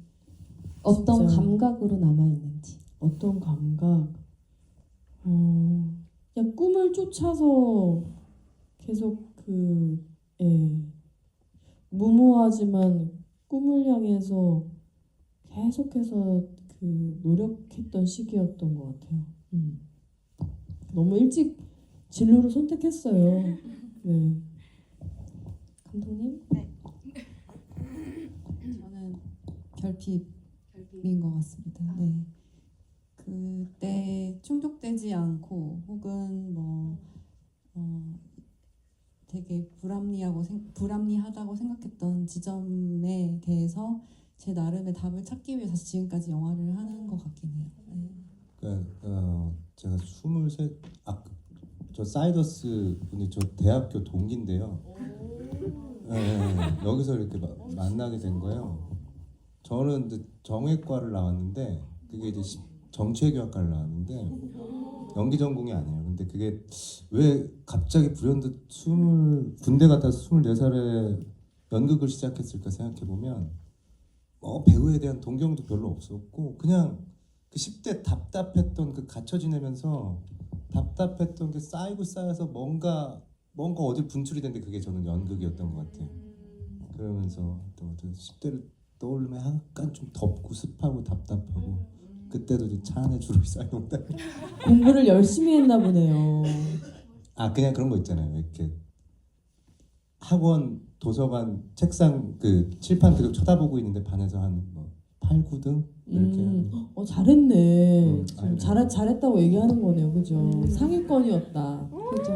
어떤 진짜 감각으로 남아있는지. 어떤 감각? 그냥 꿈을 쫓아서 계속 무모하지만 꿈을 향해서 계속해서 그 노력했던 시기였던 것 같아요. 너무 일찍 진로를 선택했어요. 네. 감독님? 저는 결핍인 것 같습니다. 네. 그때 충족되지 않고 혹은 되게 불합리하다고 생각했던 지점에 대해서 제 나름의 답을 찾기 위해서 지금까지 영화를 하는 것 같긴 해요. 네. 그러니까 제가 23, 저 사이더스 분이 저 대학교 동기인데요. 네, 여기서 이렇게 만나게 된 거예요. 저는 이제 정외과를 나왔는데 그게 이제 정치외교학과를 나왔는데 연기 전공이 아니에요. 근데 그게 왜 갑자기 불현듯 군대 갔다 24살에 연극을 시작했을까 생각해 보면 배우에 대한 동경도 별로 없었고 그냥 그 10대 답답했던 그 갇혀 지내면서 답답했던 게 쌓여서 뭔가 어디 분출이 됐는데 그게 저는 연극이었던 것 같아요. 그러면서 또 10대를 떠올리면 약간 좀 덥고 습하고 답답하고 그때도 이제 차 안에 주로 쌓여온다. 공부를 열심히 했나 보네요. 그냥 그런 거 있잖아요. 이렇게 학원 도서관 책상 그 칠판 계속 쳐다보고 있는데 반에서 한 8, 9등 이렇게. 잘했네. 아이고. 잘했다고 얘기하는 거네요, 그죠? 상위권이었다. 그죠.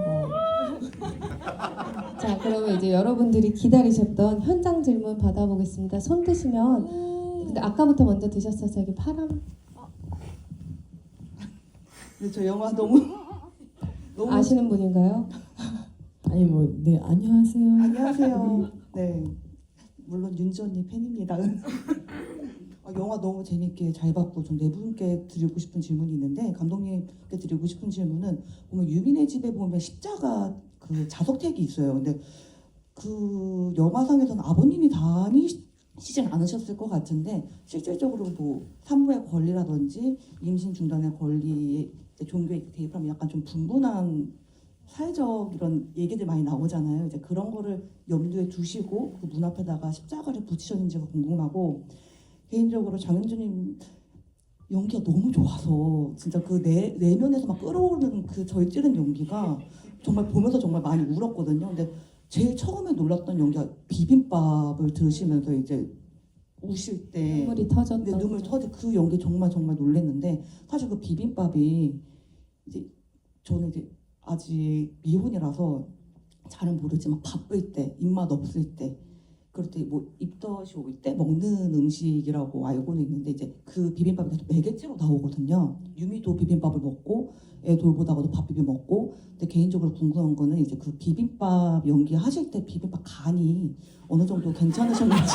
자, 그러면 이제 여러분들이 기다리셨던 현장 질문 받아보겠습니다. 손 드시면. 근데 아까부터 먼저 드셨어서 여기 파란. 근데 저 영화 너무 아시는 분인가요? 아니 네 안녕하세요. 안녕하세요. 네, 물론 윤지 언니 팬입니다. 영화 너무 재밌게 잘 봤고 좀 네 분께 드리고 싶은 질문이 있는데 감독님께 드리고 싶은 질문은 보면 유민의 집에 보면 십자가 그 자석택이 있어요. 근데 그 영화상에서는 아버님이 다니시진 않으셨을 것 같은데 실질적으로 뭐 산모의 권리라든지 임신 중단의 권리, 종교에 대입하면 약간 좀 분분한 사회적 이런 얘기들 많이 나오잖아요. 이제 그런 거를 염두에 두시고 그 문 앞에다가 십자가를 붙이셨는지가 궁금하고 개인적으로 장윤주님 연기가 너무 좋아서 진짜 그 내면에서 막 끌어오르는 그 절ጭ는 연기가 정말 보면서 정말 많이 울었거든요. 근데 제일 처음에 놀랐던 연기가 비빔밥을 드시면서 이제 우실 때 눈물이 터졌던. 네, 눈물 터지 그 연기 정말 놀랐는데 사실 그 비빔밥이 이제 저는 이제 아직 미혼이라서 잘은 모르지만 바쁠 때 입맛 없을 때 그럴 때 뭐 입덧이 올 때 먹는 음식이라고 알고는 있는데 이제 그 비빔밥이 계속 매개체로 나오거든요. 유미도 비빔밥을 먹고 애 돌보다가도 밥 비벼 먹고. 근데 개인적으로 궁금한 거는 이제 그 비빔밥 연기하실 때 비빔밥 간이 어느 정도 괜찮으셨는지.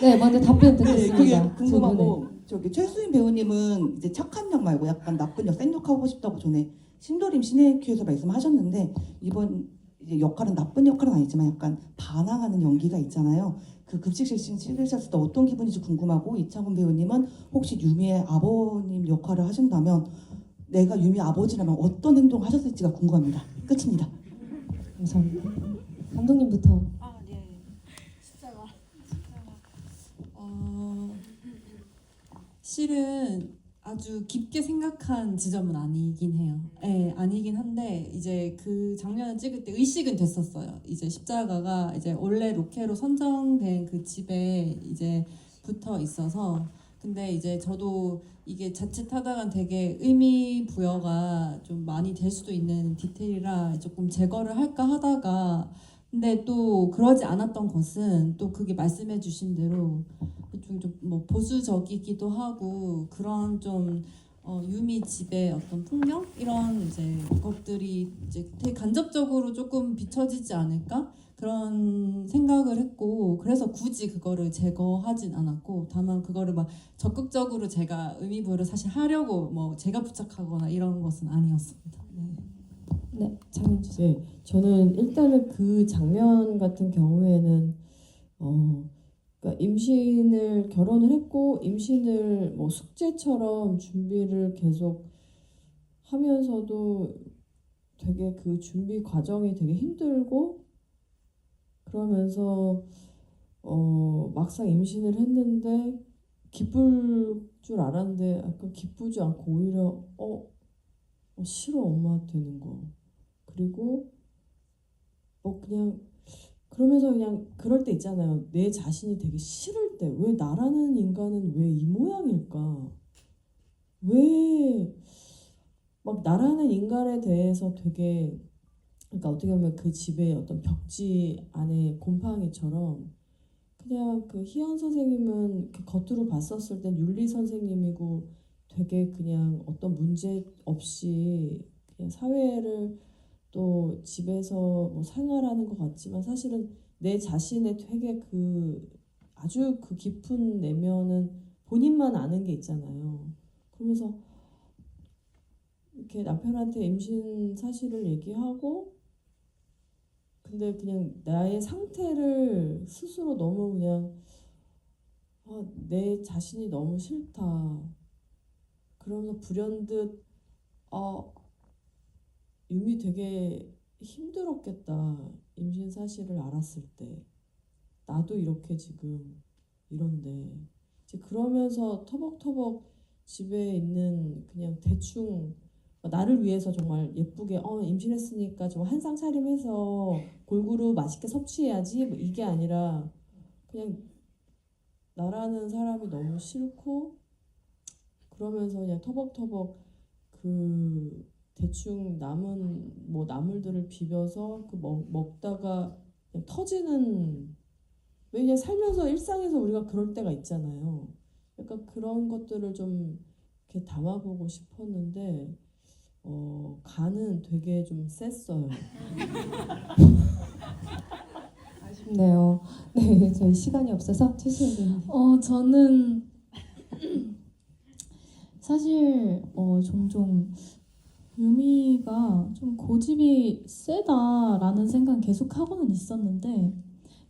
네, 먼저 답변 네, 듣겠습니다. 그게 궁금하고 저기 최수인 배우님은 이제 착한 역 말고 약간 나쁜 역, 센 역 하고 싶다고 전에 신도림 시네큐에서 말씀하셨는데 이번 이제 역할은 나쁜 역할은 아니지만 약간 반항하는 연기가 있잖아요. 그 급식실신 찍으셨을 때 어떤 기분인지 궁금하고 이창훈 배우님은 혹시 유미의 아버님 역할을 하신다면 내가 유미 아버지라면 어떤 행동을 하셨을지가 궁금합니다. 끝입니다. 감사합니다. 감독님부터. 실은 아주 깊게 생각한 지점은 아니긴 해요. 네, 아니긴 한데 이제 그 장면을 찍을 때 의식은 됐었어요. 이제 십자가가 이제 원래 로케로 선정된 그 집에 이제 붙어 있어서 근데 이제 저도 이게 자칫하다간 되게 의미 부여가 좀 많이 될 수도 있는 디테일이라 조금 제거를 할까 하다가 근데 또 그러지 않았던 것은 또 그게 말씀해주신 대로 좀 뭐 보수적이기도 하고 그런 좀 유미 집의 어떤 풍경 이런 이제 것들이 이제 되게 간접적으로 조금 비춰지지 않을까 그런 생각을 했고 그래서 굳이 그거를 제거하진 않았고 다만 그거를 막 적극적으로 제가 의미 부여를 사실 하려고 뭐 제가 부착하거나 이런 것은 아니었습니다. 네. 네, 장윤주 씨. 네, 저는 일단은 그 장면 같은 경우에는 그러니까 결혼을 했고 임신을 뭐 숙제처럼 준비를 계속 하면서도 되게 그 준비 과정이 되게 힘들고 그러면서 막상 임신을 했는데 기쁠 줄 알았는데 약간 기쁘지 않고 오히려 싫어 엄마 되는 거. 그리고 그냥 그러면서 그냥 그럴 때 있잖아요. 내 자신이 되게 싫을 때 왜 나라는 인간은 왜 이 모양일까? 왜 막 나라는 인간에 대해서 되게 그러니까 어떻게 보면 그 집의 어떤 벽지 안에 곰팡이처럼 그냥 그 희연 선생님은 이렇게 겉으로 봤었을 땐 윤리 선생님이고 되게 그냥 어떤 문제 없이 그냥 사회를 또 집에서 뭐 생활하는 것 같지만 사실은 내 자신의 되게 그 아주 그 깊은 내면은 본인만 아는 게 있잖아요. 그러면서 이렇게 남편한테 임신 사실을 얘기하고 근데 그냥 나의 상태를 스스로 너무 그냥 내 자신이 너무 싫다. 그러면서 불현듯 유미 되게 힘들었겠다. 임신 사실을 알았을 때. 나도 이렇게 지금 이런데. 이제 그러면서 터벅터벅 집에 있는 그냥 대충 나를 위해서 정말 예쁘게 임신했으니까 좀 한상 차림해서 골고루 맛있게 섭취해야지 뭐 이게 아니라 그냥 나라는 사람이 너무 싫고 그러면서 그냥 터벅터벅 그 대충 남은 뭐 나물들을 비벼서 그 먹다가 그냥 터지는 왜 그냥 살면서 일상에서 우리가 그럴 때가 있잖아요. 약간 그런 것들을 좀 이렇게 담아보고 싶었는데 간은 되게 좀 셌어요. 아쉽네요. 네, 저희 시간이 없어서 최수연 저는 사실 종종 유미가 좀 고집이 세다라는 생각 계속 하고는 있었는데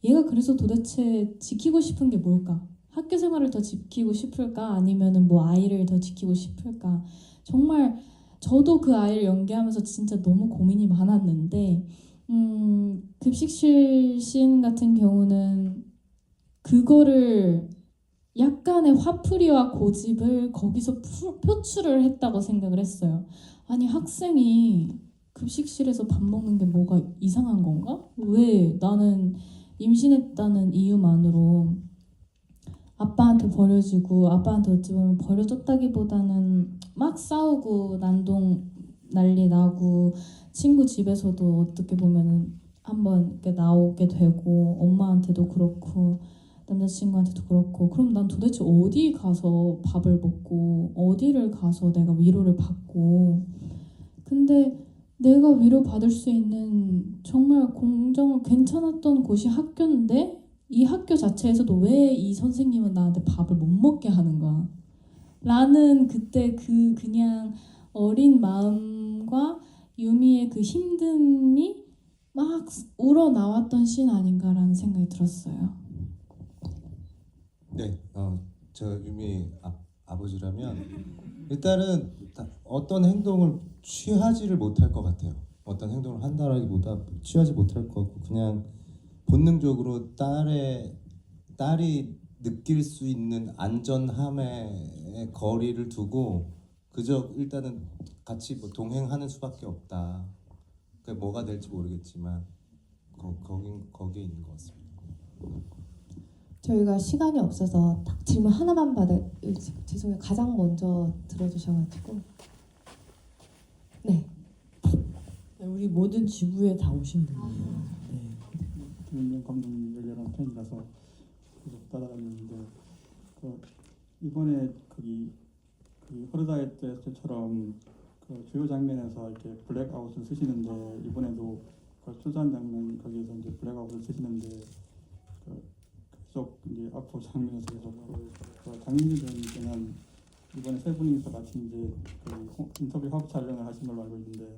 얘가 그래서 도대체 지키고 싶은 게 뭘까? 학교 생활을 더 지키고 싶을까? 아니면은 뭐 아이를 더 지키고 싶을까? 정말 저도 그 아이를 연기하면서 진짜 너무 고민이 많았는데 급식실 씬 같은 경우는 그거를 약간의 화풀이와 고집을 거기서 표출을 했다고 생각을 했어요. 아니 학생이 급식실에서 밥 먹는 게 뭐가 이상한 건가? 왜 나는 임신했다는 이유만으로 아빠한테 버려지고 아빠한테 어찌 보면 버려졌다기보다는 막 싸우고 난동 난리 나고 친구 집에서도 어떻게 보면은 한번 이렇게 나오게 되고 엄마한테도 그렇고 남자친구한테도 그렇고 그럼 난 도대체 어디 가서 밥을 먹고 어디를 가서 내가 위로를 받고 근데 내가 위로받을 수 있는 정말 괜찮았던 곳이 학교인데 이 학교 자체에서도 왜 이 선생님은 나한테 밥을 못 먹게 하는가 라는 그때 그냥 어린 마음과 유미의 그 힘듦이 막 우러나왔던 씬 아닌가라는 생각이 들었어요. 네, 저 유미 아버지라면 일단은 어떤 행동을 취하지를 못할 것 같아요. 어떤 행동을 한다라기보다 취하지 못할 것 같고 그냥 본능적으로 딸이 느낄 수 있는 안전함의 거리를 두고 그저 일단은 같이 뭐 동행하는 수밖에 없다. 그게 뭐가 될지 모르겠지만 거기에 있는 것 같습니다. 저희가 시간이 없어서 딱 질문 하나만 죄송해요. 가장 먼저 들어주셔가지고 네. 우리 모든 지부에 다 오신 분이에요. 네. 김은영 감독님 열렬한 팬이라서 계속 따라다녔는데 이번에 거기 허르다이 때처럼 그 주요 장면에서 이렇게 블랙아웃을 쓰시는데 이번에도 그 출산 장면 거기에서 이제 블랙아웃을 쓰시는데 계속 이제 앞으로 장면에서 계속 장민준 배우님께는 이번에 세 분이서 같이 이제 그 인터뷰 화보 촬영을 하신 걸로 알고 있는데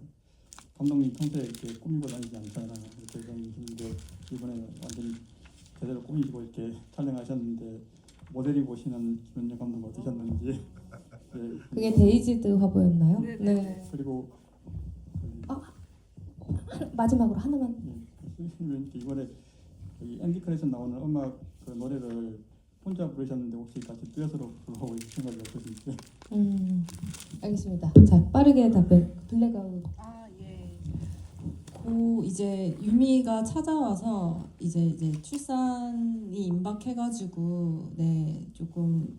감독님 평소에 이렇게 꾸미고 다니지 않잖아요. 그런데 이번에 완전히 제대로 꾸미시고 이렇게 촬영하셨는데 모델이 보시는 김은영 감독 어떠셨는지. 네. 그게 데이지드 화보였나요? 네. 그리고 마지막으로 하나만. 이번에 이 앤디 크레이션 나오는 음악 그 노래를 혼자 부르셨는데 혹시 같이 듀엣으로 불러보고 생각이 어떠신지? 알겠습니다. 자, 빠르게 답변. 블랙아웃. 이제 유미가 찾아와서 이제 출산이 임박해가지고 네 조금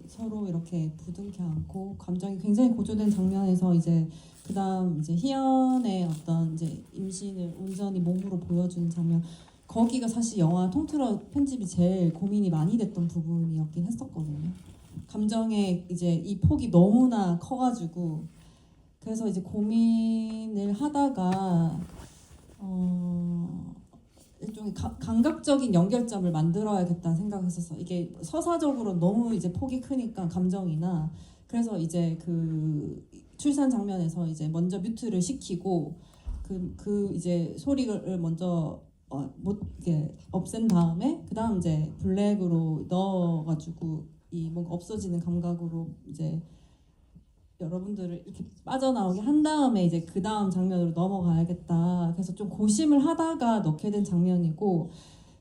서로 이렇게 부둥켜 안고 감정이 굉장히 고조된 장면에서 이제 그다음 이제 희연의 어떤 이제 임신을 온전히 몸으로 보여주는 장면, 거기가 사실 영화 통틀어 편집이 제일 고민이 많이 됐던 부분이었긴 했었거든요. 감정의 이제 이 폭이 너무나 커가지고 그래서 이제 고민을 하다가 일종의 감각적인 연결점을 만들어야겠다는 생각을 했었어. 이게 서사적으로 너무 이제 폭이 크니까 감정이나, 그래서 이제 그 출산 장면에서 이제 먼저 뮤트를 시키고 그 이제 소리를 먼저 못 이게 없앤 다음에 그 다음 이제 블랙으로 넣어가지고 이 뭔가 없어지는 감각으로 이제 여러분들을 이렇게 빠져나오게 한 다음에 이제 그 다음 장면으로 넘어가야겠다. 그래서 좀 고심을 하다가 넣게 된 장면이고,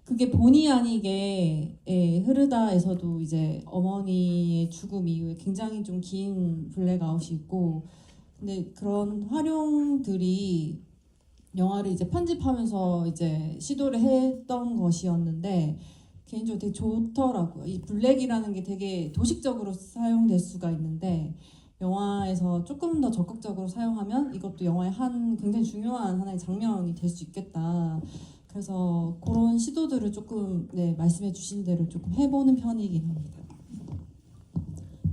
그게 본의 아니게 흐르다에서도 이제 어머니의 죽음 이후에 굉장히 좀 긴 블랙아웃이 있고, 근데 그런 활용들이 영화를 이제 편집하면서 이제 시도를 했던 것이었는데 개인적으로 되게 좋더라고요. 이 블랙이라는 게 되게 도식적으로 사용될 수가 있는데 영화에서 조금 더 적극적으로 사용하면 이것도 영화의 한 굉장히 중요한 하나의 장면이 될 수 있겠다. 그래서 그런 시도들을 조금 말씀해 주신 대로 조금 해보는 편이긴 합니다.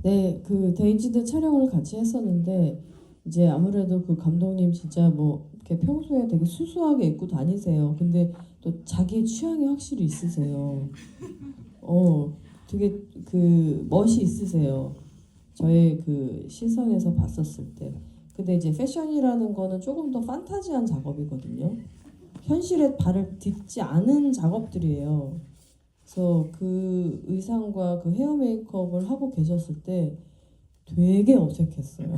네, 그 데이지드 촬영을 같이 했었는데 이제 아무래도 그 감독님 진짜 뭐 이렇게 평소에 되게 수수하게 입고 다니세요. 근데 또 자기의 취향이 확실히 있으세요. 되게 그 멋이 있으세요. 저의 그 시선에서 봤었을 때. 근데 이제 패션이라는 거는 조금 더 판타지한 작업이거든요. 현실에 발을 딛지 않은 작업들이에요. 그래서 그 의상과 그 헤어 메이크업을 하고 계셨을 때 되게 어색했어요.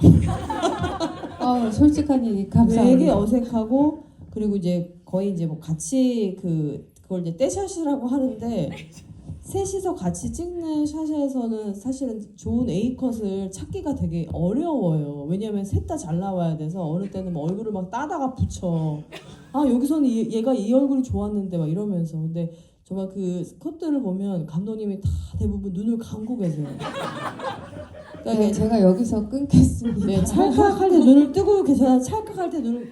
솔직한 얘기 감사합니다. 되게 어색하고, 그리고 이제 거의 이제 뭐 같이 그걸 이제 떼샷이라고 하는데 셋이서 같이 찍는 샷에서는 사실은 좋은 A컷을 찾기가 되게 어려워요. 왜냐면 셋 다 잘 나와야 돼서 어느 때는 뭐 얼굴을 막 따다가 붙여. 여기서는 얘가 이 얼굴이 좋았는데 막 이러면서. 근데 정말 그 컷들을 보면 감독님이 다 대부분 눈을 감고 계세요. 그러니까 네, 제가 여기서 끊겠습니다. 네, 찰칵할 때 눈을 뜨고 계셔야 찰칵할 때 눈을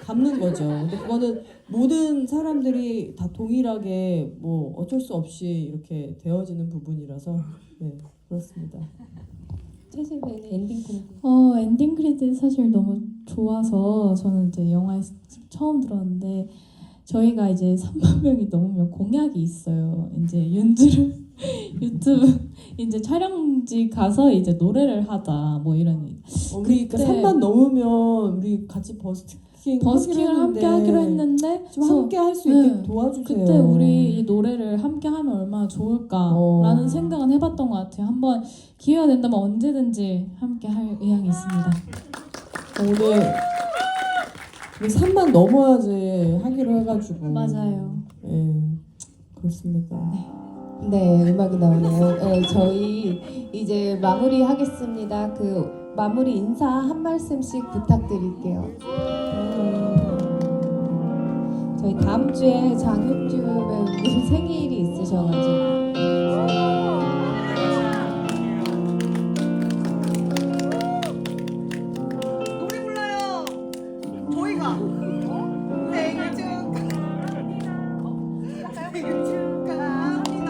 감는 거죠. 근데 그거는 모든 사람들이 다 동일하게 뭐 어쩔 수 없이 이렇게 되어지는 부분이라서 네, 그렇습니다. 최세배는 엔딩 크레딧. 엔딩 크레딧 사실 너무 좋아서 저는 이제 영화에서 처음 들었는데, 저희가 이제 3만 명이 넘으면 공약이 있어요. 이제 윤주를 유튜브 이제 촬영지 가서 이제 노래를 하자 뭐 이런. 우리 그 3만 넘으면 우리 같이 버스킹을 함께 하기로 했는데 좀 함께 할 수 있게 도와주세요. 그때 우리 이 노래를 함께 하면 얼마나 좋을까라는 생각은 해봤던 것 같아요. 한번 기회가 된다면 언제든지 함께 할 의향이 있습니다. 오늘 우리 3만 넘어야지 하기로 해가지고. 맞아요. 네, 그렇습니다. 네, 음악이 나오네요. 네, 저희 이제 마무리하겠습니다. 그 마무리 인사 한 말씀씩 부탁드릴게요. 저희 다음 주에 장윤주 배우님 생일이 있으셔가지고. 노래 불러요. 저희가 생일 축하합니다.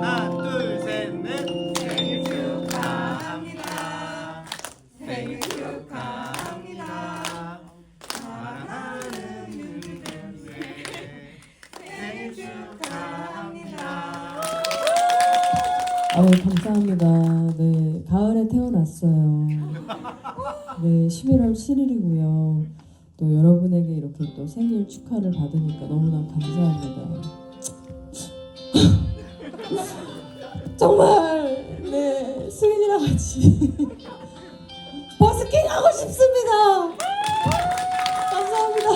하나, 둘, 셋, 넷. 생일 축하합니다. 생일 축하합니다. 사랑하는 윤재 생일 축하합니다. 감사합니다. 네, 가을에 태어났어요. 네, 11월 7일이고요. 또 여러분에게 이렇게 또 생일 축하를 받으니까 너무나 감사합니다. 정말 네, 수인이랑 같이 버스킹 하고 싶습니다. 감사합니다.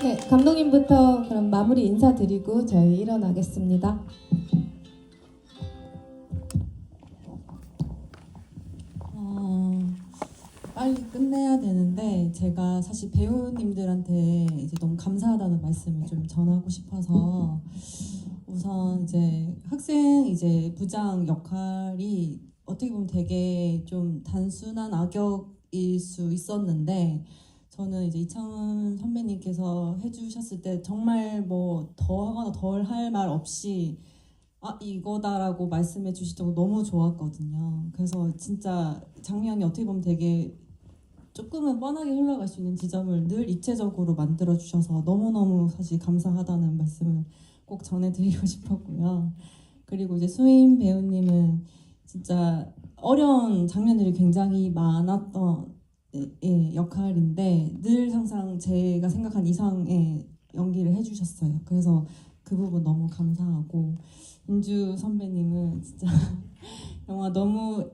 네, 감독님부터 그럼 마무리 인사드리고 저희 일어나겠습니다. 빨리 끝내야 되는데 제가 사실 배우님들한테 이제 너무 감사하다는 말씀을 좀 전하고 싶어서 우선 이제 학생 이제 부장 역할이 어떻게 보면 되게 좀 단순한 악역일 수 있었는데 저는 이제 이창훈 선배님께서 해주셨을 때 정말 뭐 더하거나 덜 할 말 없이 아 이거다라고 말씀해 주시고 너무 좋았거든요. 그래서 진짜 장면이 어떻게 보면 되게 조금은 뻔하게 흘러갈 수 있는 지점을 늘 입체적으로 만들어 주셔서 너무너무 사실 감사하다는 말씀을 꼭 전해드리고 싶었고요. 그리고 이제 수임 배우님은 진짜 어려운 장면들이 굉장히 많았던 역할인데 늘 항상 제가 생각한 이상의 연기를 해주셨어요. 그래서 그 부분 너무 감사하고 윤주 선배님은 진짜 영화 너무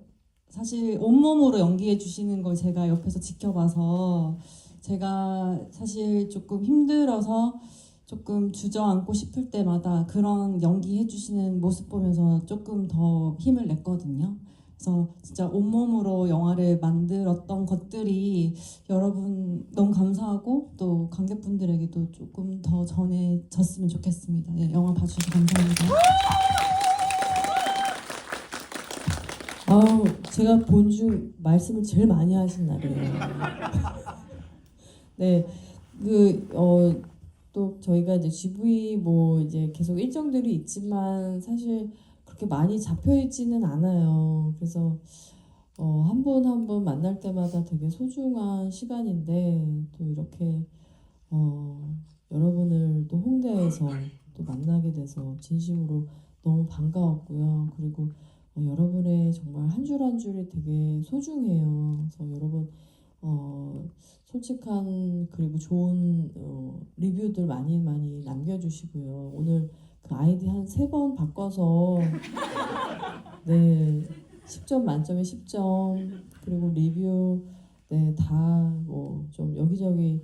사실 온몸으로 연기해 주시는 걸 제가 옆에서 지켜봐서 제가 사실 조금 힘들어서 조금 주저앉고 싶을 때마다 그런 연기해 주시는 모습 보면서 조금 더 힘을 냈거든요. 그래서 진짜 온몸으로 영화를 만들었던 것들이 여러분 너무 감사하고 또 관객분들에게도 조금 더 전해졌으면 좋겠습니다. 네, 영화 봐주셔서 감사합니다. 아우, 제가 본 중 말씀을 제일 많이 하신 날이에요. 네, 또 저희가 이제 GV 뭐 이제 계속 일정들이 있지만 사실 그렇게 많이 잡혀 있지는 않아요. 그래서 한 분 한 분 만날 때마다 되게 소중한 시간인데 또 이렇게 여러분을 또 홍대에서 또 만나게 돼서 진심으로 너무 반가웠고요. 그리고 여러분의 정말 한 줄 한 줄이 되게 소중해요. 그래서 여러분 솔직한 그리고 좋은 리뷰들 많이 남겨주시고요. 오늘 그 아이디 한 3번 바꿔서 네 10점 만점에 10점 그리고 리뷰 네 다 뭐 좀 여기저기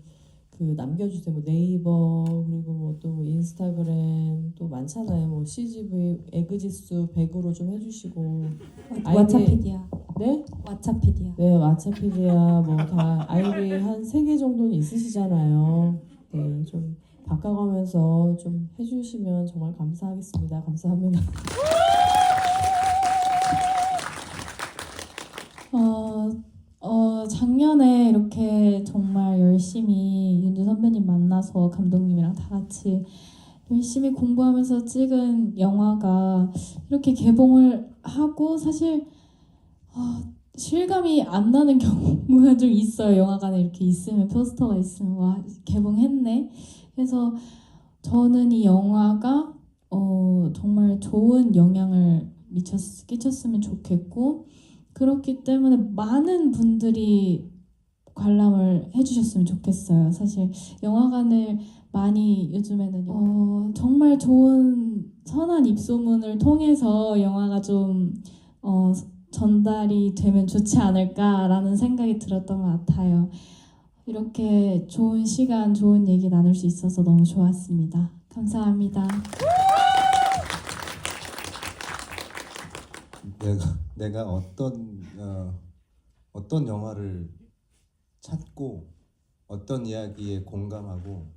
그 남겨주세요. 뭐 네이버 그리고 뭐 또 인스타그램 또 많잖아요. 뭐 CGV 에그지수 100으로 좀 해주시고 왓챠피디아. 네? 왓챠피디아. 네, 왓챠피디아 뭐 다 아이디 한 3개 정도는 있으시잖아요. 네, 좀 바꿔가면서 좀 해주시면 정말 감사하겠습니다. 감사합니다. 작년에 이렇게 정말 열심히 윤주 선배님 만나서 감독님이랑 다 같이 열심히 공부하면서 찍은 영화가 이렇게 개봉을 하고 사실 실감이 안 나는 경우가 좀 있어요. 영화관에 이렇게 있으면 포스터가 있으면 와 개봉했네. 그래서 저는 이 영화가 정말 좋은 영향을 끼쳤으면 좋겠고 그렇기 때문에 많은 분들이 관람을 해주셨으면 좋겠어요. 사실 영화관을 많이 요즘에는 정말 좋은 선한 입소문을 통해서 영화가 좀 전달이 되면 좋지 않을까라는 생각이 들었던 것 같아요. 이렇게 좋은 시간, 좋은 얘기 나눌 수 있어서 너무 좋았습니다. 감사합니다. 내가 어떤 영화를 찾고 어떤 이야기에 공감하고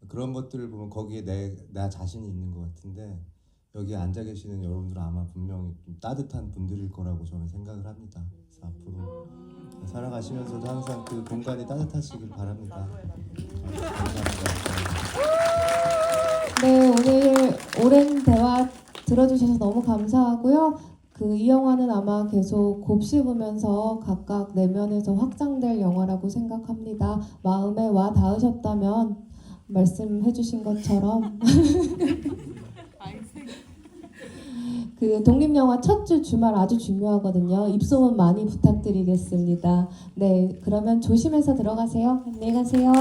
그런 것들을 보면 거기에 나 자신이 있는 것 같은데 여기 앉아 계시는 여러분들은 아마 분명히 좀 따뜻한 분들일 거라고 저는 생각을 합니다. 그래서 앞으로 살아가시면서도 항상 그 공간이 따뜻하시길 바랍니다. 감사합니다. 네, 오늘 오랜 대화 들어주셔서 너무 감사하고요. 이 영화는 아마 계속 곱씹으면서 각각 내면에서 확장될 영화라고 생각합니다. 마음에 와 닿으셨다면 말씀해주신 것처럼 그 독립영화 첫 주 주말 아주 중요하거든요. 입소문 많이 부탁드리겠습니다. 네, 그러면 조심해서 들어가세요. 안녕히 가세요.